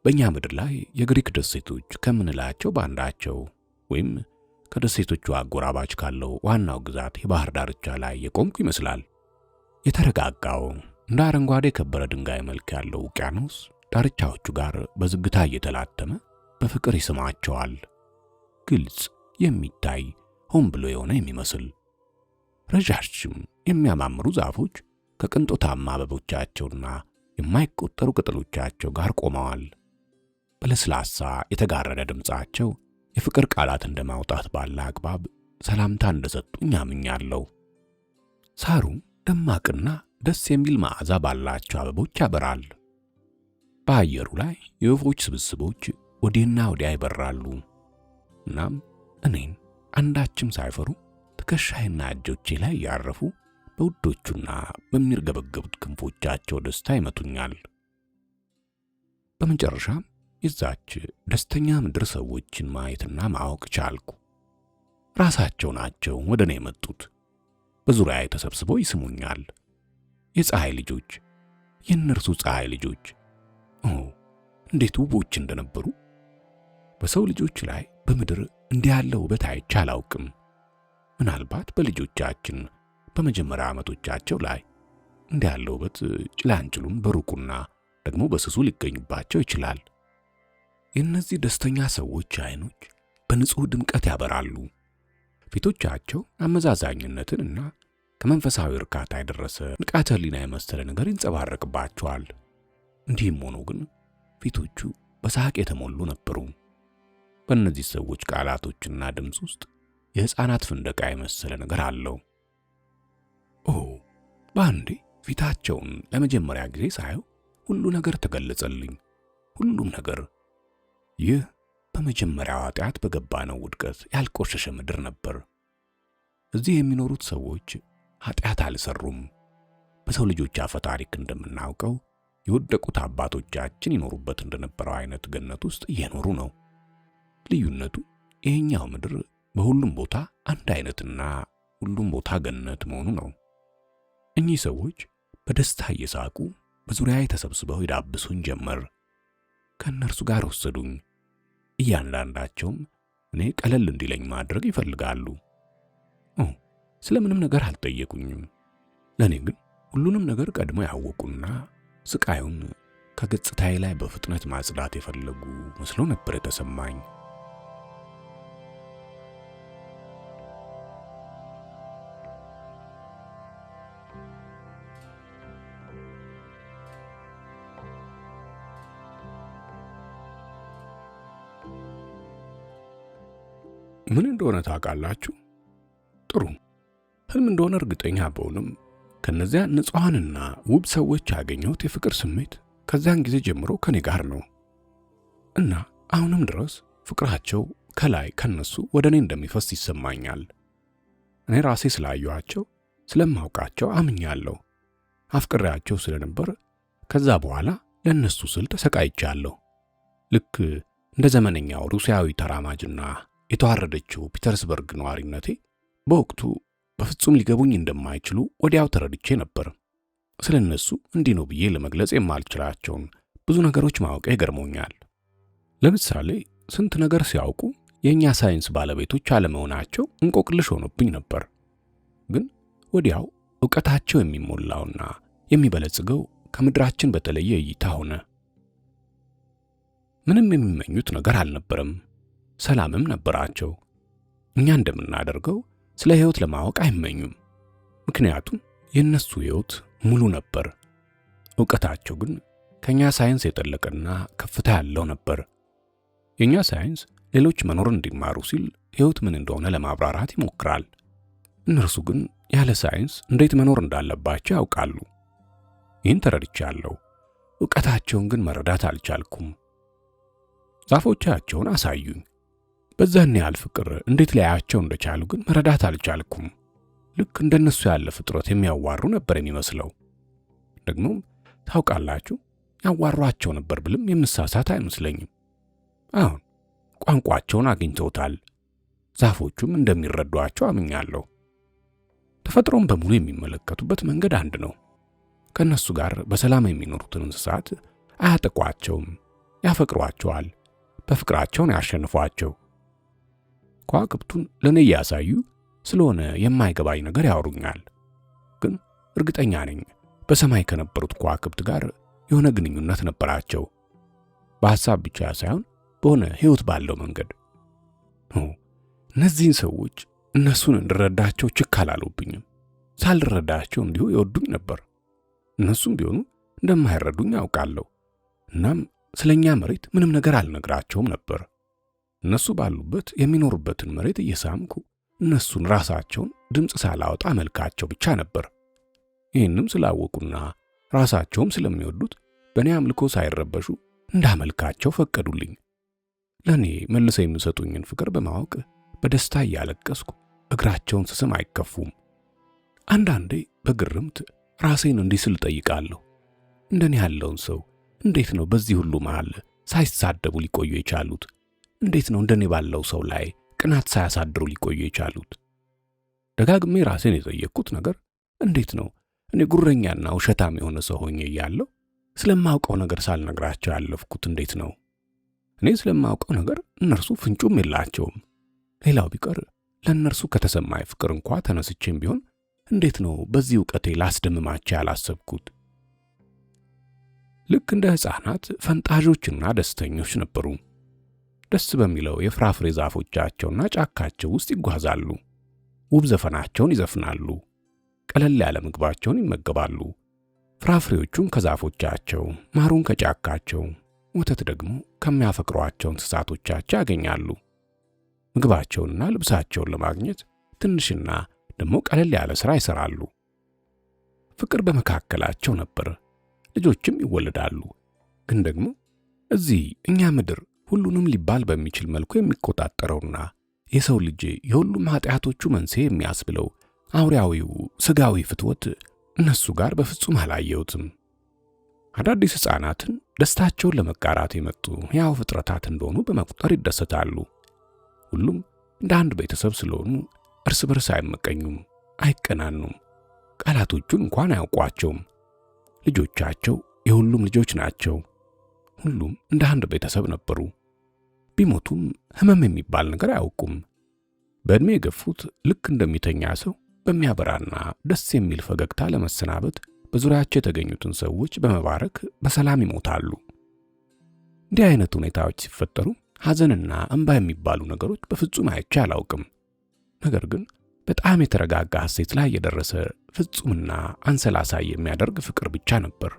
በእኛ ምድር ላይ የግሪክ ደሴቶች ከምንላቸው ባንዳቸው ወይም ከደሴቶቹ አጎራባች ካለው ዋናው ግዛት የባህር ዳርቻ ላይ የቆምኩ ይመስላል። የተረጋጋው እንደ አረንጓዴ የከበረ ድንጋይ መልክ ያለው ውቅያኖስ ዳርቻዎቹ ጋር በዝግታ እየተላተመ በፍቅር ይስማቸዋል። ግልጽ የሚታይ ሆን ብሎ የሆነ የሚመስል ረዣዥም የሚያማምሩ ዛፎች ከቅንጦታማ አበቦቻቸውና የማይቆጠሩ ቅጠሎቻቸው ጋር ቆመዋል። በለስላሳ የተጋረደ ድምፃቸው የፍቅር ቃላት እንደማውጣት ባለ አግባብ ሰላምታ እንደሰጡኝ አምኛለሁ። ሳሩ ደማቅና ደስ የሚል መዓዛ ባላቸው አበቦች ያበራል። በአየሩ ላይ የወፎች ስብስቦች ወዲህና ወዲያ ይበራሉ። እናም እኔን አንዳችም ሳይፈሩ ትከሻዬና እጆቼ ላይ ያረፉ በውዶቹና በሚርገበገቡት ክንፎቻቸው ደስታ ይመቱኛል። በመጨረሻም የዛች ደስተኛ ምድር ሰዎችን ማየትና ማወቅ ቻልኩ። ራሳቸው ናቸው ወደ እኔ የመጡት። በዙሪያዬ ተሰብስበው ይስሙኛል። የፀሐይ ልጆች፣ የእነርሱ ፀሐይ ልጆች እንዴት ውቦች እንደነበሩ! በሰው ልጆች ላይ በምድር እንዲህ ያለ ውበት አይቼ አላውቅም። ምናልባት በልጆቻችን በመጀመሪያ ዓመቶቻቸው ላይ እንዲህ ያለ ውበት ጭላንጭሉን በሩቁና ደግሞ በስሱ ሊገኙባቸው ይችላል። የእነዚህ ደስተኛ ሰዎች አይኖች በንጹህ ድምቀት ያበራሉ። ፊቶቻቸው አመዛዛኝነትንና ከመንፈሳዊ እርካታ የደረሰ ንቃተ ህሊና የመሰለ ነገር ይንጸባረቅባቸዋል። እንዲህም ሆኖ ግን ፊቶቹ በሳቅ የተሞሉ ነበሩ። በእነዚህ ሰዎች ቃላቶችና ድምፅ ውስጥ የሕፃናት ፍንደቃ የመሰለ ነገር አለው። በአንዴ ፊታቸውን ለመጀመሪያ ጊዜ ሳየው ሁሉ ነገር ተገለጸልኝ። ሁሉም ነገር። ይህ በመጀመሪያው ኃጢአት በገባነው ውድቀት ያልቆሸሸ ምድር ነበር። እዚህ የሚኖሩት ሰዎች ኃጢአት አልሰሩም። በሰው ልጆች አፈ ታሪክ እንደምናውቀው የወደቁት አባቶቻችን ይኖሩበት እንደነበረው አይነት ገነት ውስጥ እየኖሩ ነው። ልዩነቱ ይሄኛው ምድር በሁሉም ቦታ አንድ አይነትና ሁሉም ቦታ ገነት መሆኑ ነው። እኚህ ሰዎች በደስታ እየሳቁ በዙሪያዬ ተሰብስበው ይዳብሱኝ ጀመር። ከእነርሱ ጋር ወሰዱኝ። እያንዳንዳቸውም እኔ ቀለል እንዲለኝ ማድረግ ይፈልጋሉ። ስለምንም ነገር አልጠየቁኝም። ለእኔ ግን ሁሉንም ነገር ቀድሞ ያወቁና ስቃዩን ከገጽታዬ ላይ በፍጥነት ማጽዳት የፈለጉ መስሎ ነበር የተሰማኝ። ምን እንደሆነ ታውቃላችሁ? ጥሩ። ህልም እንደሆነ እርግጠኛ በሆንም ከነዚያ ንጹሃንና ውብ ሰዎች ያገኘሁት የፍቅር ስሜት ከዚያን ጊዜ ጀምሮ ከኔ ጋር ነው እና አሁንም ድረስ ፍቅራቸው ከላይ ከነሱ ወደ እኔ እንደሚፈስ ይሰማኛል። እኔ ራሴ ስላየኋቸው ስለማውቃቸው አምኛለሁ። አፍቅሬያቸው ስለነበር ከዛ በኋላ ለነሱ ስል ተሰቃይቻለሁ። ልክ እንደ ዘመነኛው ሩሲያዊ ተራማጅና የተዋረደችው ፒተርስበርግ ነዋሪነቴ በወቅቱ በፍጹም ሊገቡኝ እንደማይችሉ ወዲያው ተረድቼ ነበር። ስለነሱ እንዲህ ነው ብዬ ለመግለጽ የማልችላቸውን ብዙ ነገሮች ማወቄ ገርሞኛል። ለምሳሌ ስንት ነገር ሲያውቁ የኛ ሳይንስ ባለቤቶች አለመሆናቸው እንቆቅልሽ ሆኖብኝ ነበር። ግን ወዲያው ዕውቀታቸው የሚሞላውና የሚበለጽገው ከምድራችን በተለየ እይታ ሆነ። ምንም የሚመኙት ነገር አልነበረም። ሰላምም ነበራቸው። እኛ እንደምናደርገው ስለ ሕይወት ለማወቅ አይመኙም። ምክንያቱም የነሱ ሕይወት ሙሉ ነበር። ዕውቀታቸው ግን ከኛ ሳይንስ የጠለቀና ከፍታ ያለው ነበር። የኛ ሳይንስ ሌሎች መኖር እንዲማሩ ሲል ሕይወት ምን እንደሆነ ለማብራራት ይሞክራል። እነርሱ ግን ያለ ሳይንስ እንዴት መኖር እንዳለባቸው ያውቃሉ። ይህን ተረድቻለሁ። ዕውቀታቸውን ግን መረዳት አልቻልኩም። ዛፎቻቸውን አሳዩኝ። በዛን ያህል ፍቅር እንዴት ሊያያቸው እንደቻሉ ግን መረዳት አልቻልኩም። ልክ እንደነሱ ያለ ፍጥረት የሚያዋሩ ነበር የሚመስለው። ደግሞም ታውቃላችሁ፣ ያዋሯቸው ነበር ብልም የምሳሳት አይመስለኝም። አሁን ቋንቋቸውን አግኝተውታል። ዛፎቹም እንደሚረዷቸው አምኛለሁ። ተፈጥሮን በሙሉ የሚመለከቱበት መንገድ አንድ ነው። ከነሱ ጋር በሰላም የሚኖሩትን እንስሳት አያጠቋቸውም፣ ያፈቅሯቸዋል። በፍቅራቸው ነው ያሸንፏቸው። ከዋክብቱን ለኔ እያሳዩ ስለሆነ የማይገባኝ ነገር ያወሩኛል። ግን እርግጠኛ ነኝ በሰማይ ከነበሩት ከዋክብት ጋር የሆነ ግንኙነት ነበራቸው። በሐሳብ ብቻ ሳይሆን በሆነ ሕይወት ባለው መንገድ። እነዚህን ሰዎች እነሱን እንድረዳቸው ችክ አላሉብኝም። ሳልረዳቸው እንዲሁ ይወዱኝ ነበር። እነሱም ቢሆኑ እንደማይረዱኝ አውቃለሁ። እናም ስለኛ መሬት ምንም ነገር አልነግራቸውም ነበር። እነሱ ባሉበት የሚኖሩበትን መሬት እየሳምኩ እነሱን ራሳቸውን ድምፅ ሳላወጣ መልካቸው ብቻ ነበር። ይህንም ስላወቁና ራሳቸውም ስለሚወዱት በእኔ አምልኮ ሳይረበሹ እንዳመልካቸው ፈቀዱልኝ። ለእኔ መልሰው የሚሰጡኝን ፍቅር በማወቅ በደስታ እያለቀስኩ እግራቸውን ስስም አይከፉም። አንዳንዴ በግርምት ራሴን እንዲህ ስል ጠይቃለሁ፣ እንደኔ ያለውን ሰው እንዴት ነው በዚህ ሁሉ መሃል ሳይሳደቡ ሊቆዩ የቻሉት? እንዴት ነው እንደኔ ባለው ሰው ላይ ቅናት ሳያሳድሩ ሊቆዩ የቻሉት? ደጋግሜ ራሴን የጠየቅኩት ነገር እንዴት ነው እኔ ጉረኛና ውሸታም የሆነ ሰው ሆኜ እያለሁ ስለማውቀው ነገር ሳልነግራቸው ያለፍኩት እንዴት ነው? እኔ ስለማውቀው ነገር እነርሱ ፍንጩም የላቸውም። ሌላው ቢቀር ለእነርሱ ከተሰማኝ ፍቅር እንኳ ተነስቼም ቢሆን እንዴት ነው በዚህ ዕውቀቴ ላስደምማቸው ያላሰብኩት? ልክ እንደ ሕፃናት ፈንጣዦችና ደስተኞች ነበሩ። ደስ በሚለው የፍራፍሬ ዛፎቻቸውና ጫካቸው ውስጥ ይጓዛሉ። ውብ ዘፈናቸውን ይዘፍናሉ። ቀለል ያለ ምግባቸውን ይመገባሉ። ፍራፍሬዎቹን ከዛፎቻቸው፣ ማሩን ከጫካቸው፣ ወተት ደግሞ ከሚያፈቅሯቸው እንስሳቶቻቸው ያገኛሉ። ምግባቸውንና ልብሳቸውን ለማግኘት ትንሽና ደግሞ ቀለል ያለ ሥራ ይሰራሉ። ፍቅር በመካከላቸው ነበር። ልጆችም ይወለዳሉ። ግን ደግሞ እዚህ እኛ ምድር ሁሉንም ሊባል በሚችል መልኩ የሚቆጣጠረውና የሰው ልጅ የሁሉም ኃጢአቶቹ መንስኤ የሚያስብለው አውሬያዊው ሥጋዊ ፍትወት እነሱ ጋር በፍጹም አላየሁትም። አዳዲስ ሕፃናትን ደስታቸውን ለመጋራት የመጡ ሕያው ፍጥረታት እንደሆኑ በመቁጠር ይደሰታሉ። ሁሉም እንደ አንድ ቤተሰብ ስለሆኑ እርስ በርስ አይመቀኙም፣ አይቀናኑም። ቃላቶቹን እንኳን አያውቋቸውም። ልጆቻቸው የሁሉም ልጆች ናቸው። ሁሉም እንደ አንድ ቤተሰብ ነበሩ። ቢሞቱም ሕመም የሚባል ነገር አያውቁም። በዕድሜ የገፉት ልክ እንደሚተኛ ሰው በሚያበራና ደስ የሚል ፈገግታ ለመሰናበት በዙሪያቸው የተገኙትን ሰዎች በመባረክ በሰላም ይሞታሉ። እንዲህ አይነት ሁኔታዎች ሲፈጠሩ ሐዘንና እንባ የሚባሉ ነገሮች በፍጹም አይቼ አላውቅም። ነገር ግን በጣም የተረጋጋ ሐሴት ላይ የደረሰ ፍጹምና አንሰላሳይ የሚያደርግ ፍቅር ብቻ ነበር።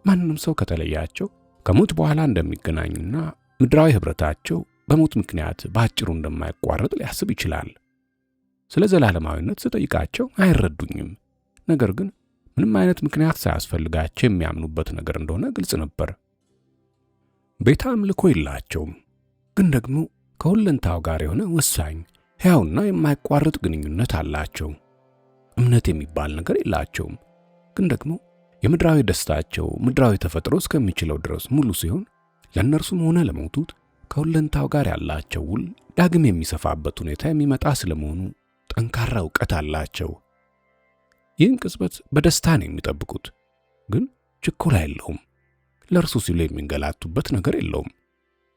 ማንም ሰው ከተለያቸው ከሞት በኋላ እንደሚገናኙና ምድራዊ ኅብረታቸው በሞት ምክንያት በአጭሩ እንደማይቋረጥ ሊያስብ ይችላል። ስለ ዘላለማዊነት ስጠይቃቸው አይረዱኝም። ነገር ግን ምንም አይነት ምክንያት ሳያስፈልጋቸው የሚያምኑበት ነገር እንደሆነ ግልጽ ነበር። ቤተ አምልኮ የላቸውም፣ ግን ደግሞ ከሁለንታው ጋር የሆነ ወሳኝ ሕያውና የማይቋረጥ ግንኙነት አላቸው። እምነት የሚባል ነገር የላቸውም፣ ግን ደግሞ የምድራዊ ደስታቸው ምድራዊ ተፈጥሮ እስከሚችለው ድረስ ሙሉ ሲሆን ለእነርሱም ሆነ ለሞቱት ከሁለንታው ጋር ያላቸው ውል ዳግም የሚሰፋበት ሁኔታ የሚመጣ ስለመሆኑ ጠንካራ ዕውቀት አላቸው። ይህን ቅጽበት በደስታ ነው የሚጠብቁት፣ ግን ችኮላ የለውም። ለእርሱ ሲሉ የሚንገላቱበት ነገር የለውም።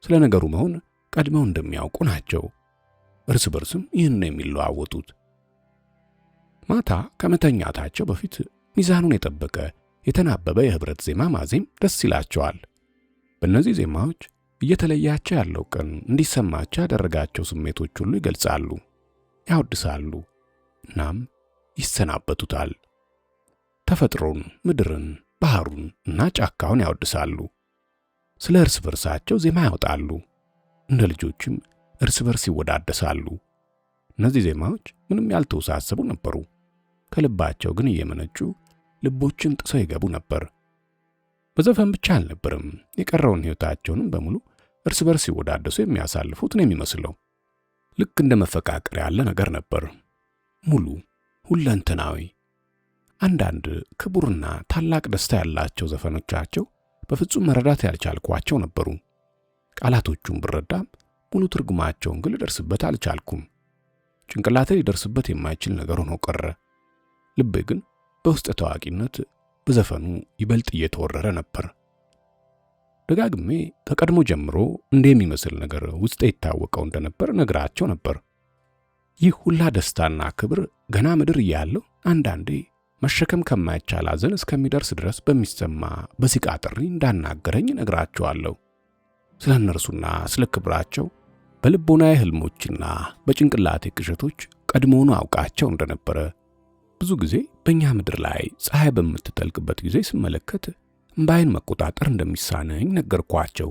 ስለ ነገሩ መሆን ቀድመው እንደሚያውቁ ናቸው። እርስ በርስም ይህን ነው የሚለዋወጡት። ማታ ከመተኛታቸው በፊት ሚዛኑን የጠበቀ የተናበበ የህብረት ዜማ ማዜም ደስ ይላቸዋል። በእነዚህ ዜማዎች እየተለያቸው ያለው ቀን እንዲሰማቸው ያደረጋቸው ስሜቶች ሁሉ ይገልጻሉ፣ ያወድሳሉ፣ እናም ይሰናበቱታል። ተፈጥሮን፣ ምድርን፣ ባህሩን እና ጫካውን ያወድሳሉ። ስለ እርስ በርሳቸው ዜማ ያወጣሉ። እንደ ልጆችም እርስ በርስ ይወዳደሳሉ። እነዚህ ዜማዎች ምንም ያልተወሳሰቡ ነበሩ። ከልባቸው ግን እየመነጩ ልቦችን ጥሰው ይገቡ ነበር። በዘፈን ብቻ አልነበረም፣ የቀረውን ሕይወታቸውንም በሙሉ እርስ በርስ ይወዳደሱ የሚያሳልፉት ነው የሚመስለው። ልክ እንደ መፈቃቀር ያለ ነገር ነበር፣ ሙሉ፣ ሁለንተናዊ። አንዳንድ ክቡርና ታላቅ ደስታ ያላቸው ዘፈኖቻቸው በፍጹም መረዳት ያልቻልኳቸው ነበሩ። ቃላቶቹን ብረዳም ሙሉ ትርጉማቸውን ግን ልደርስበት አልቻልኩም። ጭንቅላቴ ሊደርስበት የማይችል ነገር ሆኖ ቀረ። ልቤ ግን በውስጥ ታዋቂነት በዘፈኑ ይበልጥ እየተወረረ ነበር። ደጋግሜ ከቀድሞ ጀምሮ እንደሚመስል ነገር ውስጤ ይታወቀው እንደነበር ነግራቸው ነበር። ይህ ሁላ ደስታና ክብር ገና ምድር እያለሁ አንዳንዴ መሸከም ከማይቻል ሐዘን እስከሚደርስ ድረስ በሚሰማ በሲቃ ጥሪ እንዳናገረኝ ነግራቸዋለሁ። ስለ እነርሱና ስለ ክብራቸው በልቦናዬ ህልሞችና በጭንቅላቴ ቅዠቶች ቀድሞውኑ አውቃቸው እንደነበረ ብዙ ጊዜ በእኛ ምድር ላይ ፀሐይ በምትጠልቅበት ጊዜ ስመለከት እምባዬን መቆጣጠር እንደሚሳነኝ ነገርኳቸው።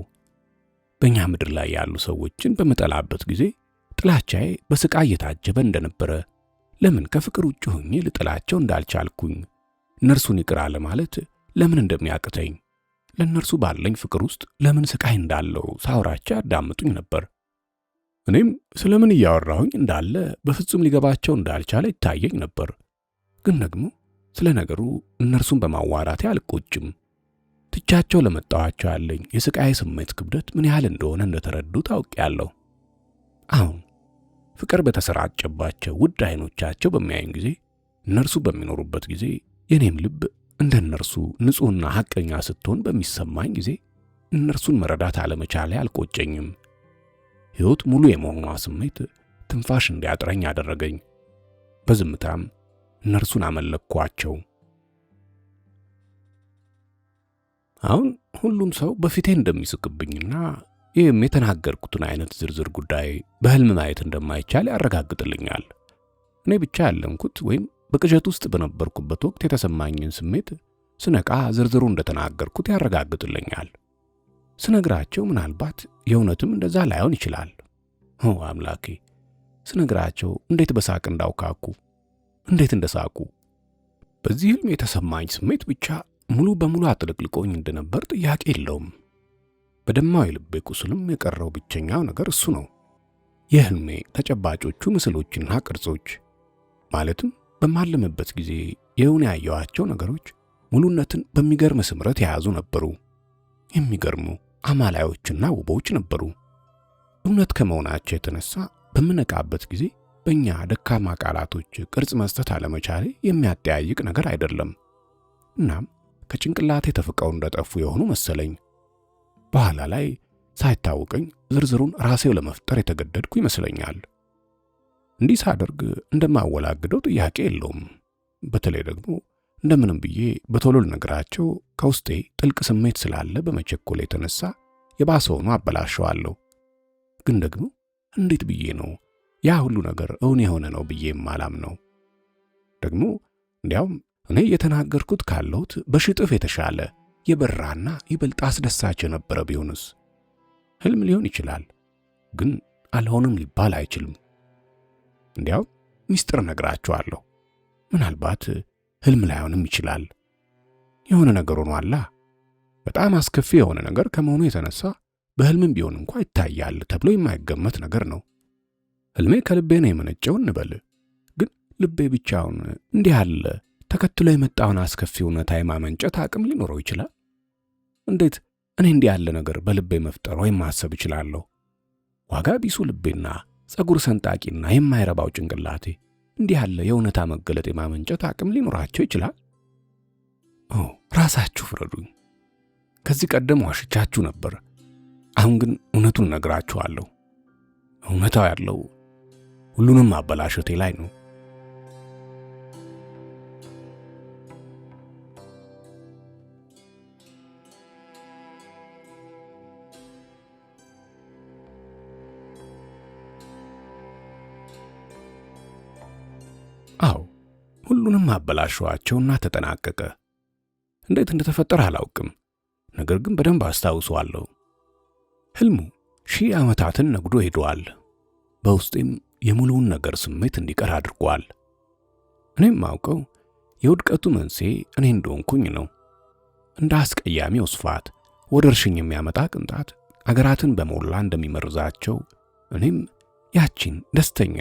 በእኛ ምድር ላይ ያሉ ሰዎችን በመጠላበት ጊዜ ጥላቻዬ በስቃይ እየታጀበ እንደነበረ፣ ለምን ከፍቅር ውጭ ሆኜ ልጥላቸው እንዳልቻልኩኝ፣ እነርሱን ይቅር አለ ማለት ለምን እንደሚያቅተኝ፣ ለእነርሱ ባለኝ ፍቅር ውስጥ ለምን ስቃይ እንዳለው ሳወራቸው ያዳምጡኝ ነበር። እኔም ስለምን እያወራሁኝ እንዳለ በፍጹም ሊገባቸው እንዳልቻለ ይታየኝ ነበር። ግን ደግሞ ስለ ነገሩ እነርሱን በማዋራቴ አልቆጭም። ትቻቸው ለመጣኋቸው ያለኝ የስቃይ ስሜት ክብደት ምን ያህል እንደሆነ እንደተረዱ ታውቂያለሁ። አሁን ፍቅር በተሰራጨባቸው ውድ አይኖቻቸው በሚያዩኝ ጊዜ፣ እነርሱ በሚኖሩበት ጊዜ፣ የኔም ልብ እንደ እነርሱ ንጹሕና ሐቀኛ ስትሆን በሚሰማኝ ጊዜ እነርሱን መረዳት አለመቻሌ አልቆጨኝም። ሕይወት ሙሉ የመሆኗ ስሜት ትንፋሽ እንዲያጥረኝ አደረገኝ። በዝምታም እነርሱን አመለክኳቸው። አሁን ሁሉም ሰው በፊቴ እንደሚስቅብኝና ይህም የተናገርኩትን አይነት ዝርዝር ጉዳይ በሕልም ማየት እንደማይቻል ያረጋግጥልኛል። እኔ ብቻ ያለምኩት ወይም በቅዠት ውስጥ በነበርኩበት ወቅት የተሰማኝን ስሜት ስነቃ ዝርዝሩ እንደተናገርኩት ያረጋግጥልኛል። ስነግራቸው ምናልባት የእውነትም እንደዛ ላይሆን ይችላል። አምላኬ፣ ስነግራቸው እንዴት በሳቅ እንዳውካኩ፣ እንዴት እንደሳቁ። በዚህ ሕልም የተሰማኝ ስሜት ብቻ ሙሉ በሙሉ አጥልቅልቆኝ እንደነበር ጥያቄ የለውም። በደማው የልቤ ቁስልም የቀረው ብቸኛው ነገር እሱ ነው። የሕልሜ ተጨባጮቹ ምስሎችና ቅርጾች፣ ማለትም በማለምበት ጊዜ የእውን ያየኋቸው ነገሮች ሙሉነትን በሚገርም ስምረት የያዙ ነበሩ። የሚገርሙ አማላዮችና ውቦች ነበሩ። እውነት ከመሆናቸው የተነሳ በምነቃበት ጊዜ በእኛ ደካማ ቃላቶች ቅርጽ መስጠት አለመቻሌ የሚያጠያይቅ ነገር አይደለም። እናም ከጭንቅላቴ ተፍቀው እንደጠፉ የሆኑ መሰለኝ። በኋላ ላይ ሳይታወቀኝ ዝርዝሩን ራሴው ለመፍጠር የተገደድኩ ይመስለኛል። እንዲህ ሳደርግ እንደማወላግደው ጥያቄ የለውም። በተለይ ደግሞ እንደምንም ብዬ በቶሎ ልነግራቸው ከውስጤ ጥልቅ ስሜት ስላለ በመቸኮል የተነሳ የባሰውኑ አበላሸዋለሁ። ግን ደግሞ እንዴት ብዬ ነው ያ ሁሉ ነገር እውን የሆነ ነው ብዬ የማላምነው? ደግሞ እንዲያውም እኔ የተናገርኩት ካለሁት በሽጥፍ የተሻለ የበራና ይበልጥ አስደሳች የነበረ ቢሆንስ? ሕልም ሊሆን ይችላል። ግን አልሆንም ሊባል አይችልም። እንዲያው ሚስጥር ነግራችኋለሁ። ምናልባት ህልም ላይሆንም ይችላል። የሆነ ነገር ሆኗላ። በጣም አስከፊ የሆነ ነገር ከመሆኑ የተነሳ በህልምም ቢሆን እንኳን ይታያል ተብሎ የማይገመት ነገር ነው። ህልሜ ከልቤ ነው የመነጨው እንበል። ግን ልቤ ብቻውን እንዲህ ያለ ተከትሎ የመጣውን አስከፊ እውነታ የማመንጨት አቅም ሊኖረው ይችላል? እንዴት እኔ እንዲህ ያለ ነገር በልቤ መፍጠር ወይም ማሰብ እችላለሁ? ዋጋ ቢሱ ልቤና ጸጉር ሰንጣቂና የማይረባው ጭንቅላቴ እንዲህ ያለ የእውነታ መገለጥ የማመንጨት አቅም ሊኖራቸው ይችላል? ራሳችሁ ፍረዱኝ። ከዚህ ቀደም ዋሽቻችሁ ነበር። አሁን ግን እውነቱን ነግራችኋለሁ። እውነታው ያለው ሁሉንም አበላሸቴ ላይ ነው። ሁሉንም አበላሸዋቸውና ተጠናቀቀ። እንዴት እንደተፈጠረ አላውቅም፣ ነገር ግን በደንብ አስታውሰዋለሁ። ህልሙ 1000 ዓመታትን ነግዶ ሄዷል። በውስጤም የሙሉውን ነገር ስሜት እንዲቀር አድርጓል። እኔም ማውቀው የውድቀቱ መንስኤ እኔ እንደሆንኩኝ ነው። እንደ አስቀያሚ ወስፋት ወረርሽኝ የሚያመጣ ቅንጣት አገራትን በሞላ እንደሚመርዛቸው እኔም ያቺን ደስተኛ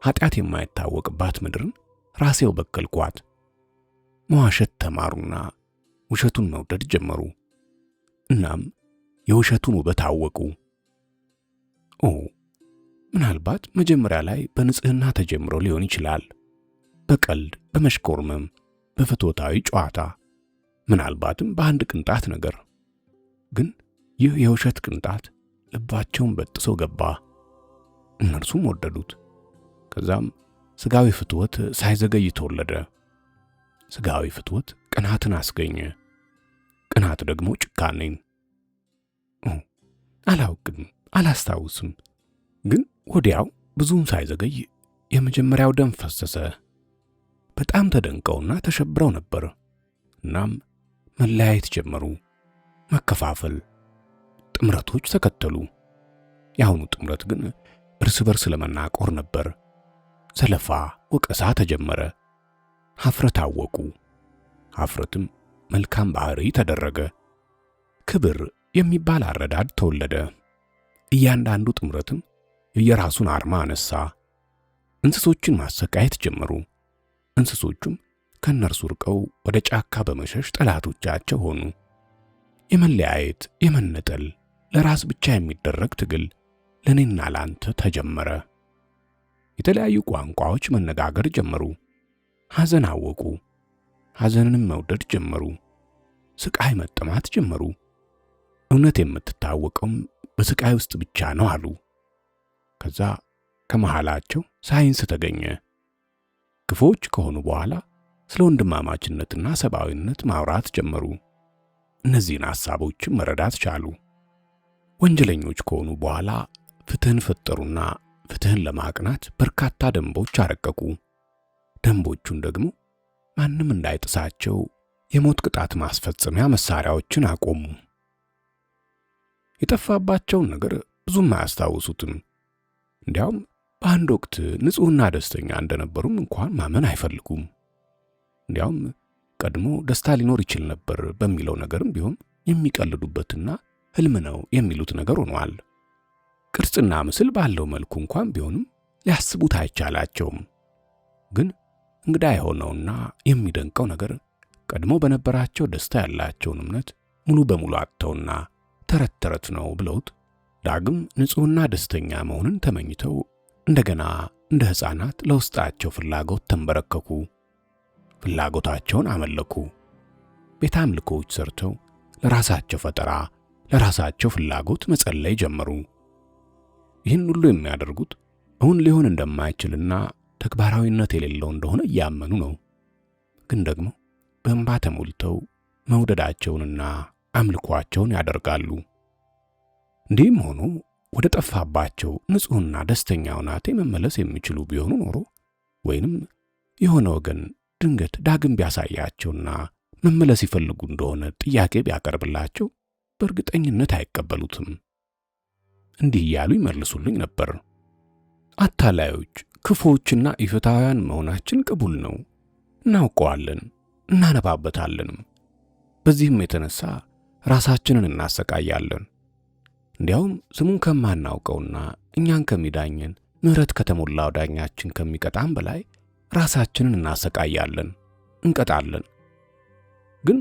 ኃጢአት የማይታወቅባት ምድርን ራሴው በከልኳት። መዋሸት ተማሩና ውሸቱን መውደድ ጀመሩ። እናም የውሸቱን ውበት አወቁ። ምናልባት መጀመሪያ ላይ በንጽህና ተጀምሮ ሊሆን ይችላል። በቀልድ፣ በመሽኮርመም፣ በፍትወታዊ ጨዋታ፣ ምናልባትም በአንድ ቅንጣት ነገር። ግን ይህ የውሸት ቅንጣት ልባቸውን በጥሶ ገባ። እነርሱም ወደዱት። ከዛም ስጋዊ ፍትወት ሳይዘገይ ተወለደ። ስጋዊ ፍትወት ቅናትን አስገኘ። ቅናት ደግሞ ጭካኔን። አላውቅም፣ አላስታውስም። ግን ወዲያው ብዙም ሳይዘገይ የመጀመሪያው ደም ፈሰሰ። በጣም ተደንቀውና ተሸብረው ነበር። እናም መለያየት ጀመሩ። መከፋፈል፣ ጥምረቶች ተከተሉ። የአሁኑ ጥምረት ግን እርስ በርስ ለመናቆር ነበር። ዘለፋ፣ ወቀሳ ተጀመረ። ኀፍረት አወቁ። ኀፍረትም መልካም ባህሪ ተደረገ። ክብር የሚባል አረዳድ ተወለደ። እያንዳንዱ ጥምረትም የየራሱን አርማ አነሳ። እንስሶችን ማሰቃየት ጀመሩ። እንስሶቹም ከነርሱ ርቀው ወደ ጫካ በመሸሽ ጠላቶቻቸው ሆኑ። የመለያየት፣ የመነጠል፣ ለራስ ብቻ የሚደረግ ትግል ለኔና ላንተ ተጀመረ። የተለያዩ ቋንቋዎች መነጋገር ጀመሩ። ሐዘን አወቁ። ሐዘንንም መውደድ ጀመሩ። ስቃይ መጠማት ጀመሩ። እውነት የምትታወቀውም በስቃይ ውስጥ ብቻ ነው አሉ። ከዛ ከመሃላቸው ሳይንስ ተገኘ። ክፉዎች ከሆኑ በኋላ ስለ ወንድማማችነትና ሰብአዊነት ማውራት ጀመሩ። እነዚህን ሐሳቦችም መረዳት ቻሉ። ወንጀለኞች ከሆኑ በኋላ ፍትህን ፈጠሩና ፍትህን ለማቅናት በርካታ ደንቦች አረቀቁ። ደንቦቹን ደግሞ ማንም እንዳይጥሳቸው የሞት ቅጣት ማስፈጸሚያ መሳሪያዎችን አቆሙ። የጠፋባቸውን ነገር ብዙም አያስታውሱትም። እንዲያውም በአንድ ወቅት ንጹሕና ደስተኛ እንደነበሩም እንኳን ማመን አይፈልጉም። እንዲያውም ቀድሞ ደስታ ሊኖር ይችል ነበር በሚለው ነገርም ቢሆን የሚቀልዱበትና ህልም ነው የሚሉት ነገር ሆኗል። ቅርጽና ምስል ባለው መልኩ እንኳን ቢሆንም ሊያስቡት አይቻላቸውም። ግን እንግዳ የሆነውና የሚደንቀው ነገር ቀድሞ በነበራቸው ደስታ ያላቸውን እምነት ሙሉ በሙሉ አጥተውና ተረት ተረት ነው ብለውት ዳግም ንጹሕና ደስተኛ መሆንን ተመኝተው እንደገና እንደ ሕፃናት ለውስጣቸው ፍላጎት ተንበረከኩ። ፍላጎታቸውን አመለኩ። ቤተ አምልኮዎች ሰርተው ለራሳቸው ፈጠራ፣ ለራሳቸው ፍላጎት መጸለይ ጀመሩ። ይህን ሁሉ የሚያደርጉት እውን ሊሆን እንደማይችልና ተግባራዊነት የሌለው እንደሆነ እያመኑ ነው። ግን ደግሞ በእንባ ተሞልተው መውደዳቸውንና አምልኳቸውን ያደርጋሉ። እንዲህም ሆኖ ወደ ጠፋባቸው ንጹሕና ደስተኛው ናቴ መመለስ የሚችሉ ቢሆኑ ኖሮ ወይንም የሆነ ወገን ድንገት ዳግም ቢያሳያቸውና መመለስ ይፈልጉ እንደሆነ ጥያቄ ቢያቀርብላቸው በእርግጠኝነት አይቀበሉትም። እንዲህ እያሉ ይመልሱልኝ ነበር። አታላዮች፣ ክፉዎችና ኢፍትሐውያን መሆናችን ቅቡል ነው። እናውቀዋለን፣ እናነባበታለንም። በዚህም የተነሳ ራሳችንን እናሰቃያለን። እንዲያውም ስሙን ከማናውቀውና እኛን ከሚዳኘን ምሕረት ከተሞላው ዳኛችን ከሚቀጣም በላይ ራሳችንን እናሰቃያለን፣ እንቀጣለን። ግን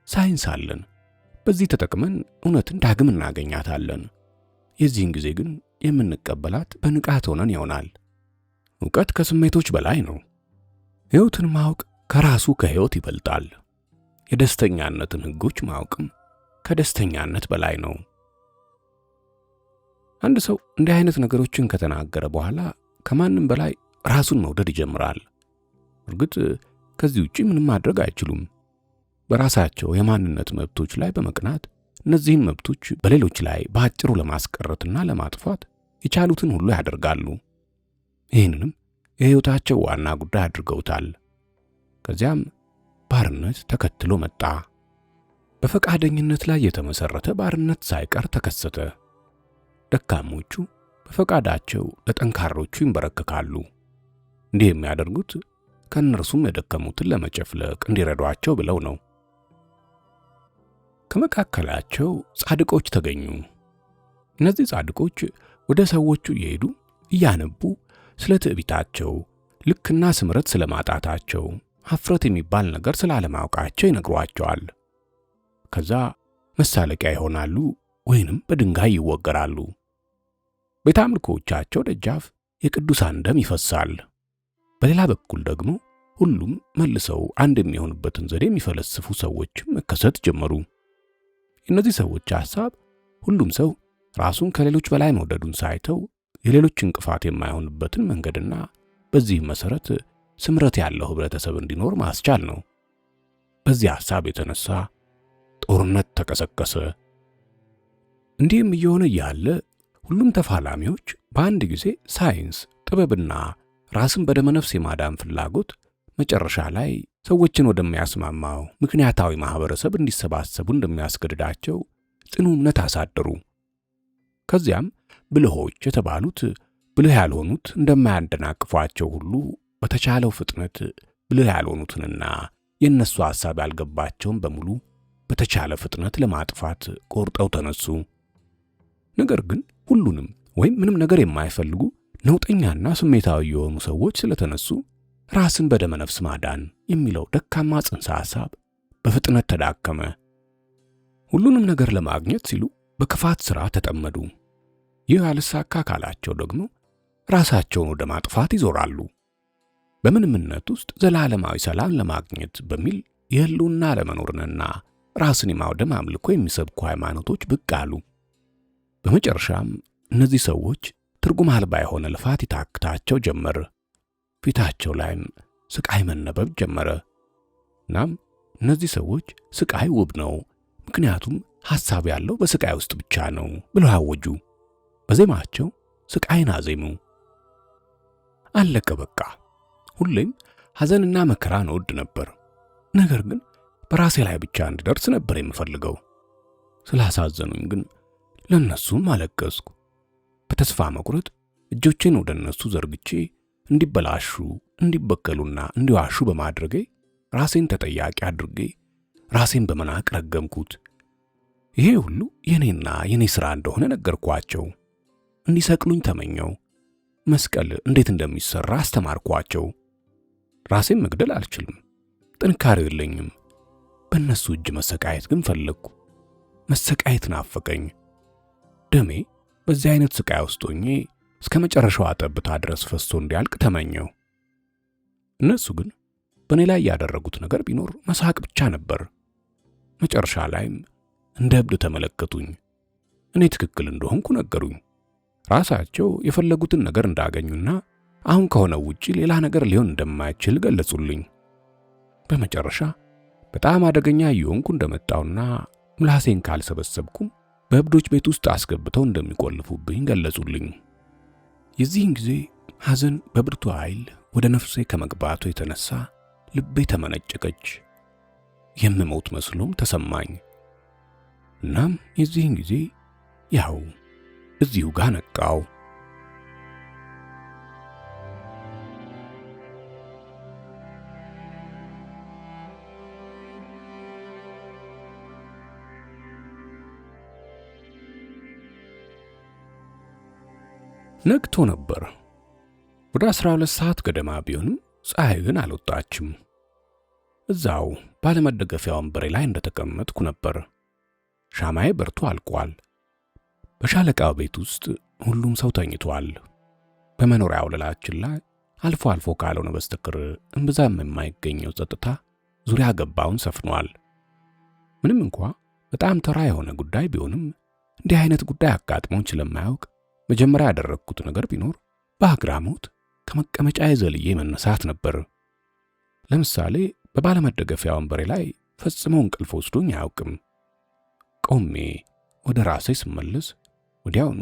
ሳይንስ አለን። በዚህ ተጠቅመን እውነትን ዳግም እናገኛታለን። የዚህን ጊዜ ግን የምንቀበላት በንቃት ሆነን ይሆናል። ዕውቀት ከስሜቶች በላይ ነው። ሕይወትን ማወቅ ከራሱ ከሕይወት ይበልጣል። የደስተኛነትን ሕጎች ማወቅም ከደስተኛነት በላይ ነው። አንድ ሰው እንዲህ አይነት ነገሮችን ከተናገረ በኋላ ከማንም በላይ ራሱን መውደድ ይጀምራል። እርግጥ ከዚህ ውጪ ምንም ማድረግ አይችሉም። በራሳቸው የማንነት መብቶች ላይ በመቅናት እነዚህን መብቶች በሌሎች ላይ በአጭሩ ለማስቀረትና ለማጥፋት የቻሉትን ሁሉ ያደርጋሉ። ይህንንም የሕይወታቸው ዋና ጉዳይ አድርገውታል። ከዚያም ባርነት ተከትሎ መጣ። በፈቃደኝነት ላይ የተመሰረተ ባርነት ሳይቀር ተከሰተ። ደካሞቹ በፈቃዳቸው ለጠንካሮቹ ይንበረከካሉ። እንዲህ የሚያደርጉት ከእነርሱም የደከሙትን ለመጨፍለቅ እንዲረዷቸው ብለው ነው። ከመካከላቸው ጻድቆች ተገኙ። እነዚህ ጻድቆች ወደ ሰዎቹ እየሄዱ እያነቡ ስለ ትዕቢታቸው፣ ልክና ስምረት ስለማጣታቸው፣ ኀፍረት የሚባል ነገር ስላለማወቃቸው ይነግሯቸዋል። ከዛ መሳለቂያ ይሆናሉ ወይንም በድንጋይ ይወገራሉ። ቤተ አምልኮቻቸው ደጃፍ የቅዱሳን ደም ይፈሳል። በሌላ በኩል ደግሞ ሁሉም መልሰው አንድ የሚሆኑበትን ዘዴ የሚፈለስፉ ሰዎች መከሰት ጀመሩ። የእነዚህ ሰዎች ሐሳብ ሁሉም ሰው ራሱን ከሌሎች በላይ መውደዱን ሳይተው የሌሎች እንቅፋት የማይሆንበትን መንገድና በዚህም መሰረት ስምረት ያለው ህብረተሰብ እንዲኖር ማስቻል ነው። በዚህ ሐሳብ የተነሳ ጦርነት ተቀሰቀሰ። እንዲህም እየሆነ ያለ ሁሉም ተፋላሚዎች በአንድ ጊዜ ሳይንስ፣ ጥበብና ራስን በደመነፍስ የማዳን ፍላጎት መጨረሻ ላይ ሰዎችን ወደሚያስማማው ምክንያታዊ ማህበረሰብ እንዲሰባሰቡ እንደሚያስገድዳቸው ጽኑ እምነት አሳደሩ። ከዚያም ብልሆች የተባሉት ብልህ ያልሆኑት እንደማያደናቅፏቸው ሁሉ በተቻለው ፍጥነት ብልህ ያልሆኑትንና የእነሱ ሐሳብ ያልገባቸውን በሙሉ በተቻለ ፍጥነት ለማጥፋት ቆርጠው ተነሱ። ነገር ግን ሁሉንም ወይም ምንም ነገር የማይፈልጉ ነውጠኛና ስሜታዊ የሆኑ ሰዎች ስለተነሱ ራስን በደመነፍስ ማዳን የሚለው ደካማ ጽንሰ ሐሳብ በፍጥነት ተዳከመ። ሁሉንም ነገር ለማግኘት ሲሉ በክፋት ሥራ ተጠመዱ። ይህ አልሳካ ካላቸው ደግሞ ራሳቸውን ወደ ማጥፋት ይዞራሉ። በምንምነት ውስጥ ዘላለማዊ ሰላም ለማግኘት በሚል የህልውና ለመኖርንና ራስን የማውደም አምልኮ የሚሰብኩ ሃይማኖቶች ብቅ አሉ። በመጨረሻም እነዚህ ሰዎች ትርጉም አልባ የሆነ ልፋት ይታክታቸው ጀመር። ፊታቸው ላይም ስቃይ መነበብ ጀመረ። እናም እነዚህ ሰዎች ስቃይ ውብ ነው፣ ምክንያቱም ሐሳብ ያለው በስቃይ ውስጥ ብቻ ነው ብለው አወጁ። በዜማቸው ስቃይን አዜሙ። አለቀ በቃ። ሁሌም ሐዘንና መከራን እወድ ነበር። ነገር ግን በራሴ ላይ ብቻ እንድደርስ ነበር የምፈልገው። ስላሳዘኑኝ ግን ለነሱም አለቀስኩ። በተስፋ መቁረጥ እጆቼን ወደ እነሱ ዘርግቼ እንዲበላሹ፣ እንዲበከሉና እንዲዋሹ በማድረጌ ራሴን ተጠያቂ አድርጌ ራሴን በመናቅ ረገምኩት። ይሄ ሁሉ የኔና የኔ ሥራ እንደሆነ ነገርኳቸው። እንዲሰቅሉኝ ተመኘው። መስቀል እንዴት እንደሚሰራ አስተማርኳቸው። ራሴን መግደል አልችልም፣ ጥንካሬው የለኝም። በእነሱ እጅ መሰቃየት ግን ፈለግኩ። መሰቃየት ናፈቀኝ። ደሜ በዚህ አይነት ስቃይ ውስጥ ሆኜ እስከ መጨረሻው ጠብታ ድረስ ፈሶ እንዲያልቅ ተመኘው። እነሱ ግን በእኔ ላይ ያደረጉት ነገር ቢኖር መሳቅ ብቻ ነበር። መጨረሻ ላይም እንደ እብድ ተመለከቱኝ። እኔ ትክክል እንደሆንኩ ነገሩኝ። ራሳቸው የፈለጉትን ነገር እንዳገኙና አሁን ከሆነው ውጪ ሌላ ነገር ሊሆን እንደማይችል ገለጹልኝ። በመጨረሻ በጣም አደገኛ እየሆንኩ እንደመጣውና ምላሴን ካልሰበሰብኩም በእብዶች ቤት ውስጥ አስገብተው እንደሚቆልፉብኝ ገለጹልኝ። የዚህን ጊዜ ሐዘን በብርቱ ኃይል ወደ ነፍሴ ከመግባቱ የተነሳ ልቤ ተመነጨቀች። የምሞት መስሎም ተሰማኝ። እናም የዚህን ጊዜ ያው እዚሁ ጋር ነቃው። ነግቶ ነበር። ወደ 12 ሰዓት ገደማ ቢሆንም ፀሐይ ግን አልወጣችም። እዛው ባለመደገፊያ ወንበሬ ላይ እንደተቀመጥኩ ነበር። ሻማዬ በርቶ አልቋል። በሻለቃው ቤት ውስጥ ሁሉም ሰው ተኝቷል። በመኖሪያ ወለላችን ላይ አልፎ አልፎ ካልሆነ በስተቀር እምብዛም የማይገኘው ጸጥታ ዙሪያ ገባውን ሰፍኗል። ምንም እንኳ በጣም ተራ የሆነ ጉዳይ ቢሆንም እንዲህ አይነት ጉዳይ አጋጥሞን ስለማያውቅ መጀመሪያ ያደረግኩት ነገር ቢኖር በአግራሞት ከመቀመጫዬ ዘልዬ መነሳት ነበር። ለምሳሌ በባለመደገፊያ ወንበሬ ላይ ፈጽሞ እንቅልፍ ወስዶኝ አያውቅም። ቆሜ ወደ ራሴ ስመለስ ወዲያውኑ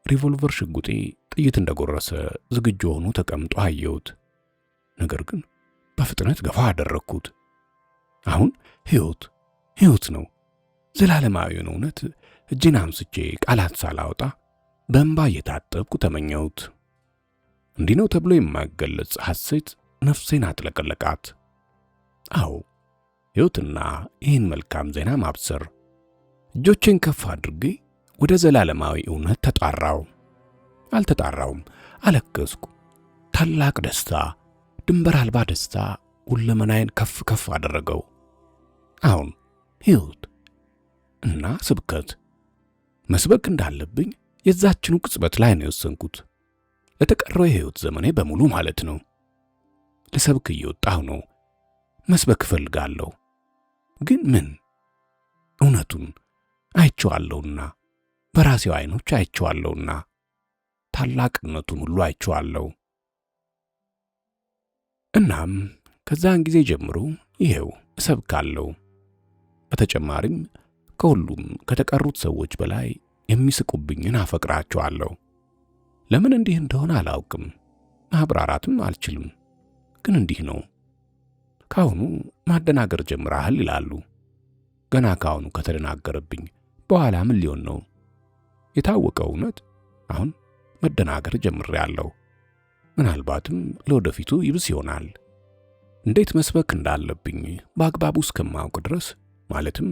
ሪቮልቨር ሽጉጤ ጥይት እንደጎረሰ ዝግጁ ሆኖ ተቀምጦ አየሁት። ነገር ግን በፍጥነት ገፋ አደረግኩት። አሁን ሕይወት ነው። ዘላለማዊውን እውነት እጄን አምስቼ ቃላት ሳላወጣ በእንባ እየታጠብኩ ተመኘሁት። እንዲህ ነው ተብሎ የማይገለጽ ሐሴት ነፍሴን አጥለቀለቃት። አዎ ሕይወትና ይህን መልካም ዜና ማብሰር። እጆቼን ከፍ አድርጌ ወደ ዘላለማዊ እውነት ተጣራው። አልተጣራውም፣ አለቀስኩ። ታላቅ ደስታ፣ ድንበር አልባ ደስታ ሁለመናዬን ከፍ ከፍ አደረገው። አሁን ሕይወት እና ስብከት መስበክ እንዳለብኝ የዛችኑ ቅጽበት ላይ ነው የወሰንኩት። ለተቀረው የሕይወት ዘመኔ በሙሉ ማለት ነው። ለሰብክ እየወጣሁ ነው። መስበክ እፈልጋለሁ። ግን ምን? እውነቱን አይቼዋለሁና፣ በራሴው ዓይኖች አይቼዋለሁና፣ ታላቅነቱን ሁሉ አይቼዋለሁ። እናም ከዛን ጊዜ ጀምሮ ይሄው እሰብካለሁ። በተጨማሪም ከሁሉም ከተቀሩት ሰዎች በላይ የሚስቁብኝን አፈቅራቸዋለሁ። ለምን እንዲህ እንደሆነ አላውቅም፣ ማብራራትም አልችልም። ግን እንዲህ ነው። ካሁኑ ማደናገር ጀምረሃል ይላሉ። ገና ካሁኑ ከተደናገረብኝ በኋላ ምን ሊሆን ነው? የታወቀው እውነት አሁን መደናገር ጀምሬያለሁ። ምናልባትም ለወደፊቱ ይብስ ይሆናል። እንዴት መስበክ እንዳለብኝ በአግባቡ እስከማውቅ ድረስ ማለትም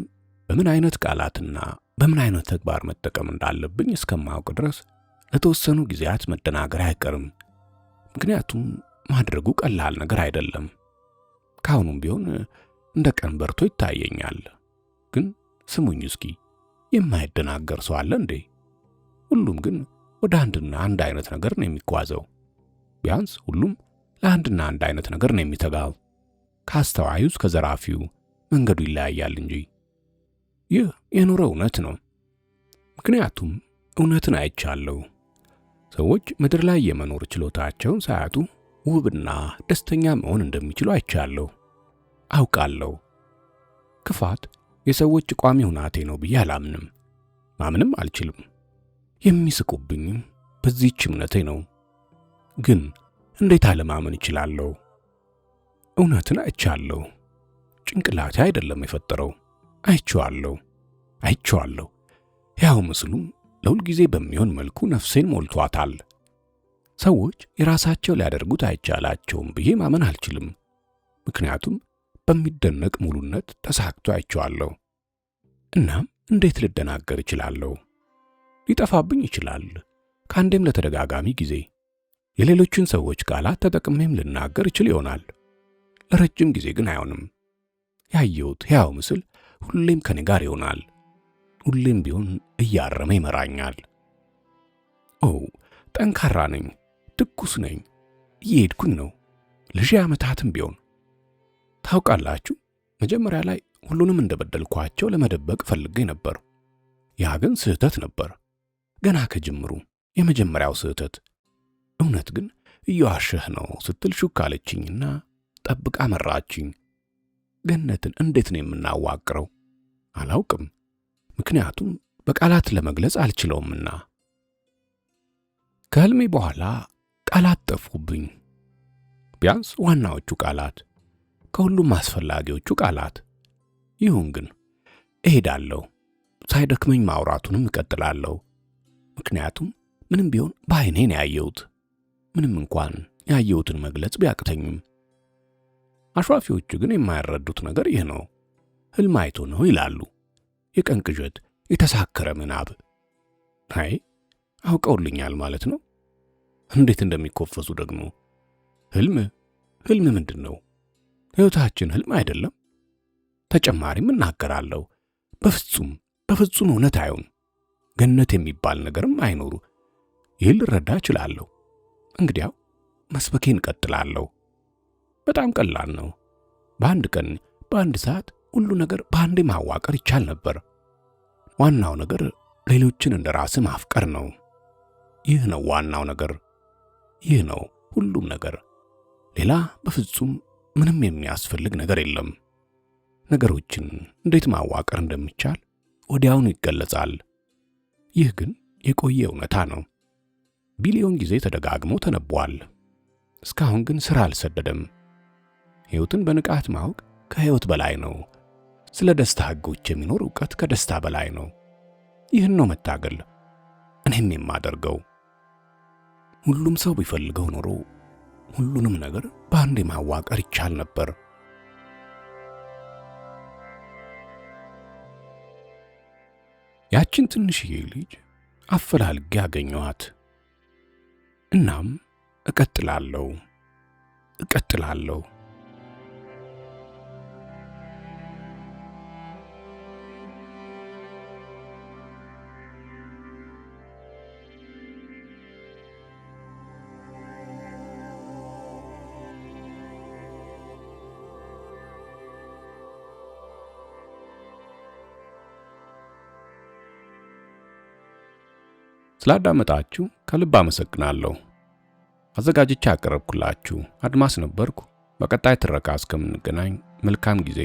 በምን አይነት ቃላትና በምን አይነት ተግባር መጠቀም እንዳለብኝ እስከማውቅ ድረስ ለተወሰኑ ጊዜያት መደናገር አይቀርም። ምክንያቱም ማድረጉ ቀላል ነገር አይደለም። ካሁኑም ቢሆን እንደ ቀን በርቶ ይታየኛል። ግን ስሙኝ እስኪ፣ የማይደናገር ሰው አለ እንዴ? ሁሉም ግን ወደ አንድና አንድ አይነት ነገር ነው የሚጓዘው። ቢያንስ ሁሉም ለአንድና አንድ አይነት ነገር ነው የሚተጋው። ከአስተዋዩ እስከ ዘራፊው መንገዱ ይለያያል እንጂ። ይህ የኑሮ እውነት ነው። ምክንያቱም እውነትን አይቻለሁ። ሰዎች ምድር ላይ የመኖር ችሎታቸውን ሳያጡ ውብና ደስተኛ መሆን እንደሚችሉ አይቻለሁ፣ አውቃለሁ። ክፋት የሰዎች ቋሚ ሁናቴ ነው ብዬ አላምንም፣ ማምንም አልችልም። የሚስቁብኝም በዚህች እምነቴ ነው። ግን እንዴት አለማመን እችላለሁ? እውነትን አይቻለሁ። ጭንቅላቴ አይደለም የፈጠረው፣ አይቼዋለሁ። ያው ምስሉም ለሁል ጊዜ በሚሆን መልኩ ነፍሴን ሞልቷታል። ሰዎች የራሳቸው ሊያደርጉት አይቻላቸውም ብዬ ማመን አልችልም። ምክንያቱም በሚደነቅ ሙሉነት ተሳክቶ አይቼዋለሁ። እናም እንዴት ልደናገር እችላለሁ? ሊጠፋብኝ ይችላል፣ ከአንዴም ለተደጋጋሚ ጊዜ። የሌሎችን ሰዎች ቃላት ተጠቅሜም ልናገር ይችል ይሆናል። ለረጅም ጊዜ ግን አይሆንም። ያየሁት ሕያው ምስል ሁሌም ከኔ ጋር ይሆናል። ሁሌም ቢሆን እያረመ ይመራኛል። ጠንካራ ነኝ፣ ትኩስ ነኝ፣ እየሄድኩኝ ነው፣ ለሺህ ዓመታትም ቢሆን። ታውቃላችሁ፣ መጀመሪያ ላይ ሁሉንም እንደበደልኳቸው ለመደበቅ ፈልጌ ነበር። ያ ግን ስህተት ነበር፣ ገና ከጅምሩ የመጀመሪያው ስህተት። እውነት ግን እየዋሸህ ነው ስትል ሹክ አለችኝና ጠብቃ መራችኝ። ገነትን እንዴት ነው የምናዋቅረው? አላውቅም፣ ምክንያቱም በቃላት ለመግለጽ አልችለውምና። ከህልሜ በኋላ ቃላት ጠፉብኝ። ቢያንስ ዋናዎቹ ቃላት፣ ከሁሉም አስፈላጊዎቹ ቃላት። ይሁን ግን እሄዳለሁ፣ ሳይደክመኝ ማውራቱንም እቀጥላለሁ። ምክንያቱም ምንም ቢሆን በዓይኔ ነው ያየሁት፣ ምንም እንኳን ያየሁትን መግለጽ ቢያቅተኝም። አሽዋፊዎቹ ግን የማይረዱት ነገር ይህ ነው። ሕልም አይቶ ነው ይላሉ። የቀን ቅዠት፣ የተሳከረ ምናብ። አይ አውቀውልኛል ማለት ነው። እንዴት እንደሚኮፈሱ ደግሞ። ሕልም ምንድን ነው? ሕይወታችን ሕልም አይደለም። ተጨማሪም እናገራለሁ። በፍጹም እውነት አይሁን። ገነት የሚባል ነገርም አይኖሩ። ይህን ልረዳ እችላለሁ። እንግዲያው መስበኬን እቀጥላለሁ። በጣም ቀላል ነው። በአንድ ቀን በአንድ ሰዓት ሁሉ ነገር በአንዴ ማዋቀር ይቻል ነበር። ዋናው ነገር ሌሎችን እንደ ራስ ማፍቀር ነው። ይህ ነው ዋናው ነገር። ይህ ነው ሁሉም ነገር። ሌላ በፍጹም ምንም የሚያስፈልግ ነገር የለም። ነገሮችን እንዴት ማዋቀር እንደሚቻል ወዲያውኑ ይገለጻል። ይህ ግን የቆየ እውነታ ነው። ቢሊዮን ጊዜ ተደጋግሞ ተነቧል። እስካሁን ግን ሥራ አልሰደደም። ሕይወትን በንቃት ማወቅ ከሕይወት በላይ ነው። ስለ ደስታ ሕጎች የሚኖር ዕውቀት ከደስታ በላይ ነው። ይህን ነው መታገል፣ እኔም የማደርገው። ሁሉም ሰው ቢፈልገው ኖሮ ሁሉንም ነገር በአንዴ ማዋቀር ይቻል ነበር። ያችን ትንሽዬ ልጅ አፈላልጌ አገኘኋት። እናም እቀጥላለሁ። ስላዳመጣችሁ ከልብ አመሰግናለሁ። አዘጋጅቼ ያቀረብኩላችሁ አድማስ ነበርኩ። በቀጣይ ትረካ እስከምንገናኝ መልካም ጊዜ።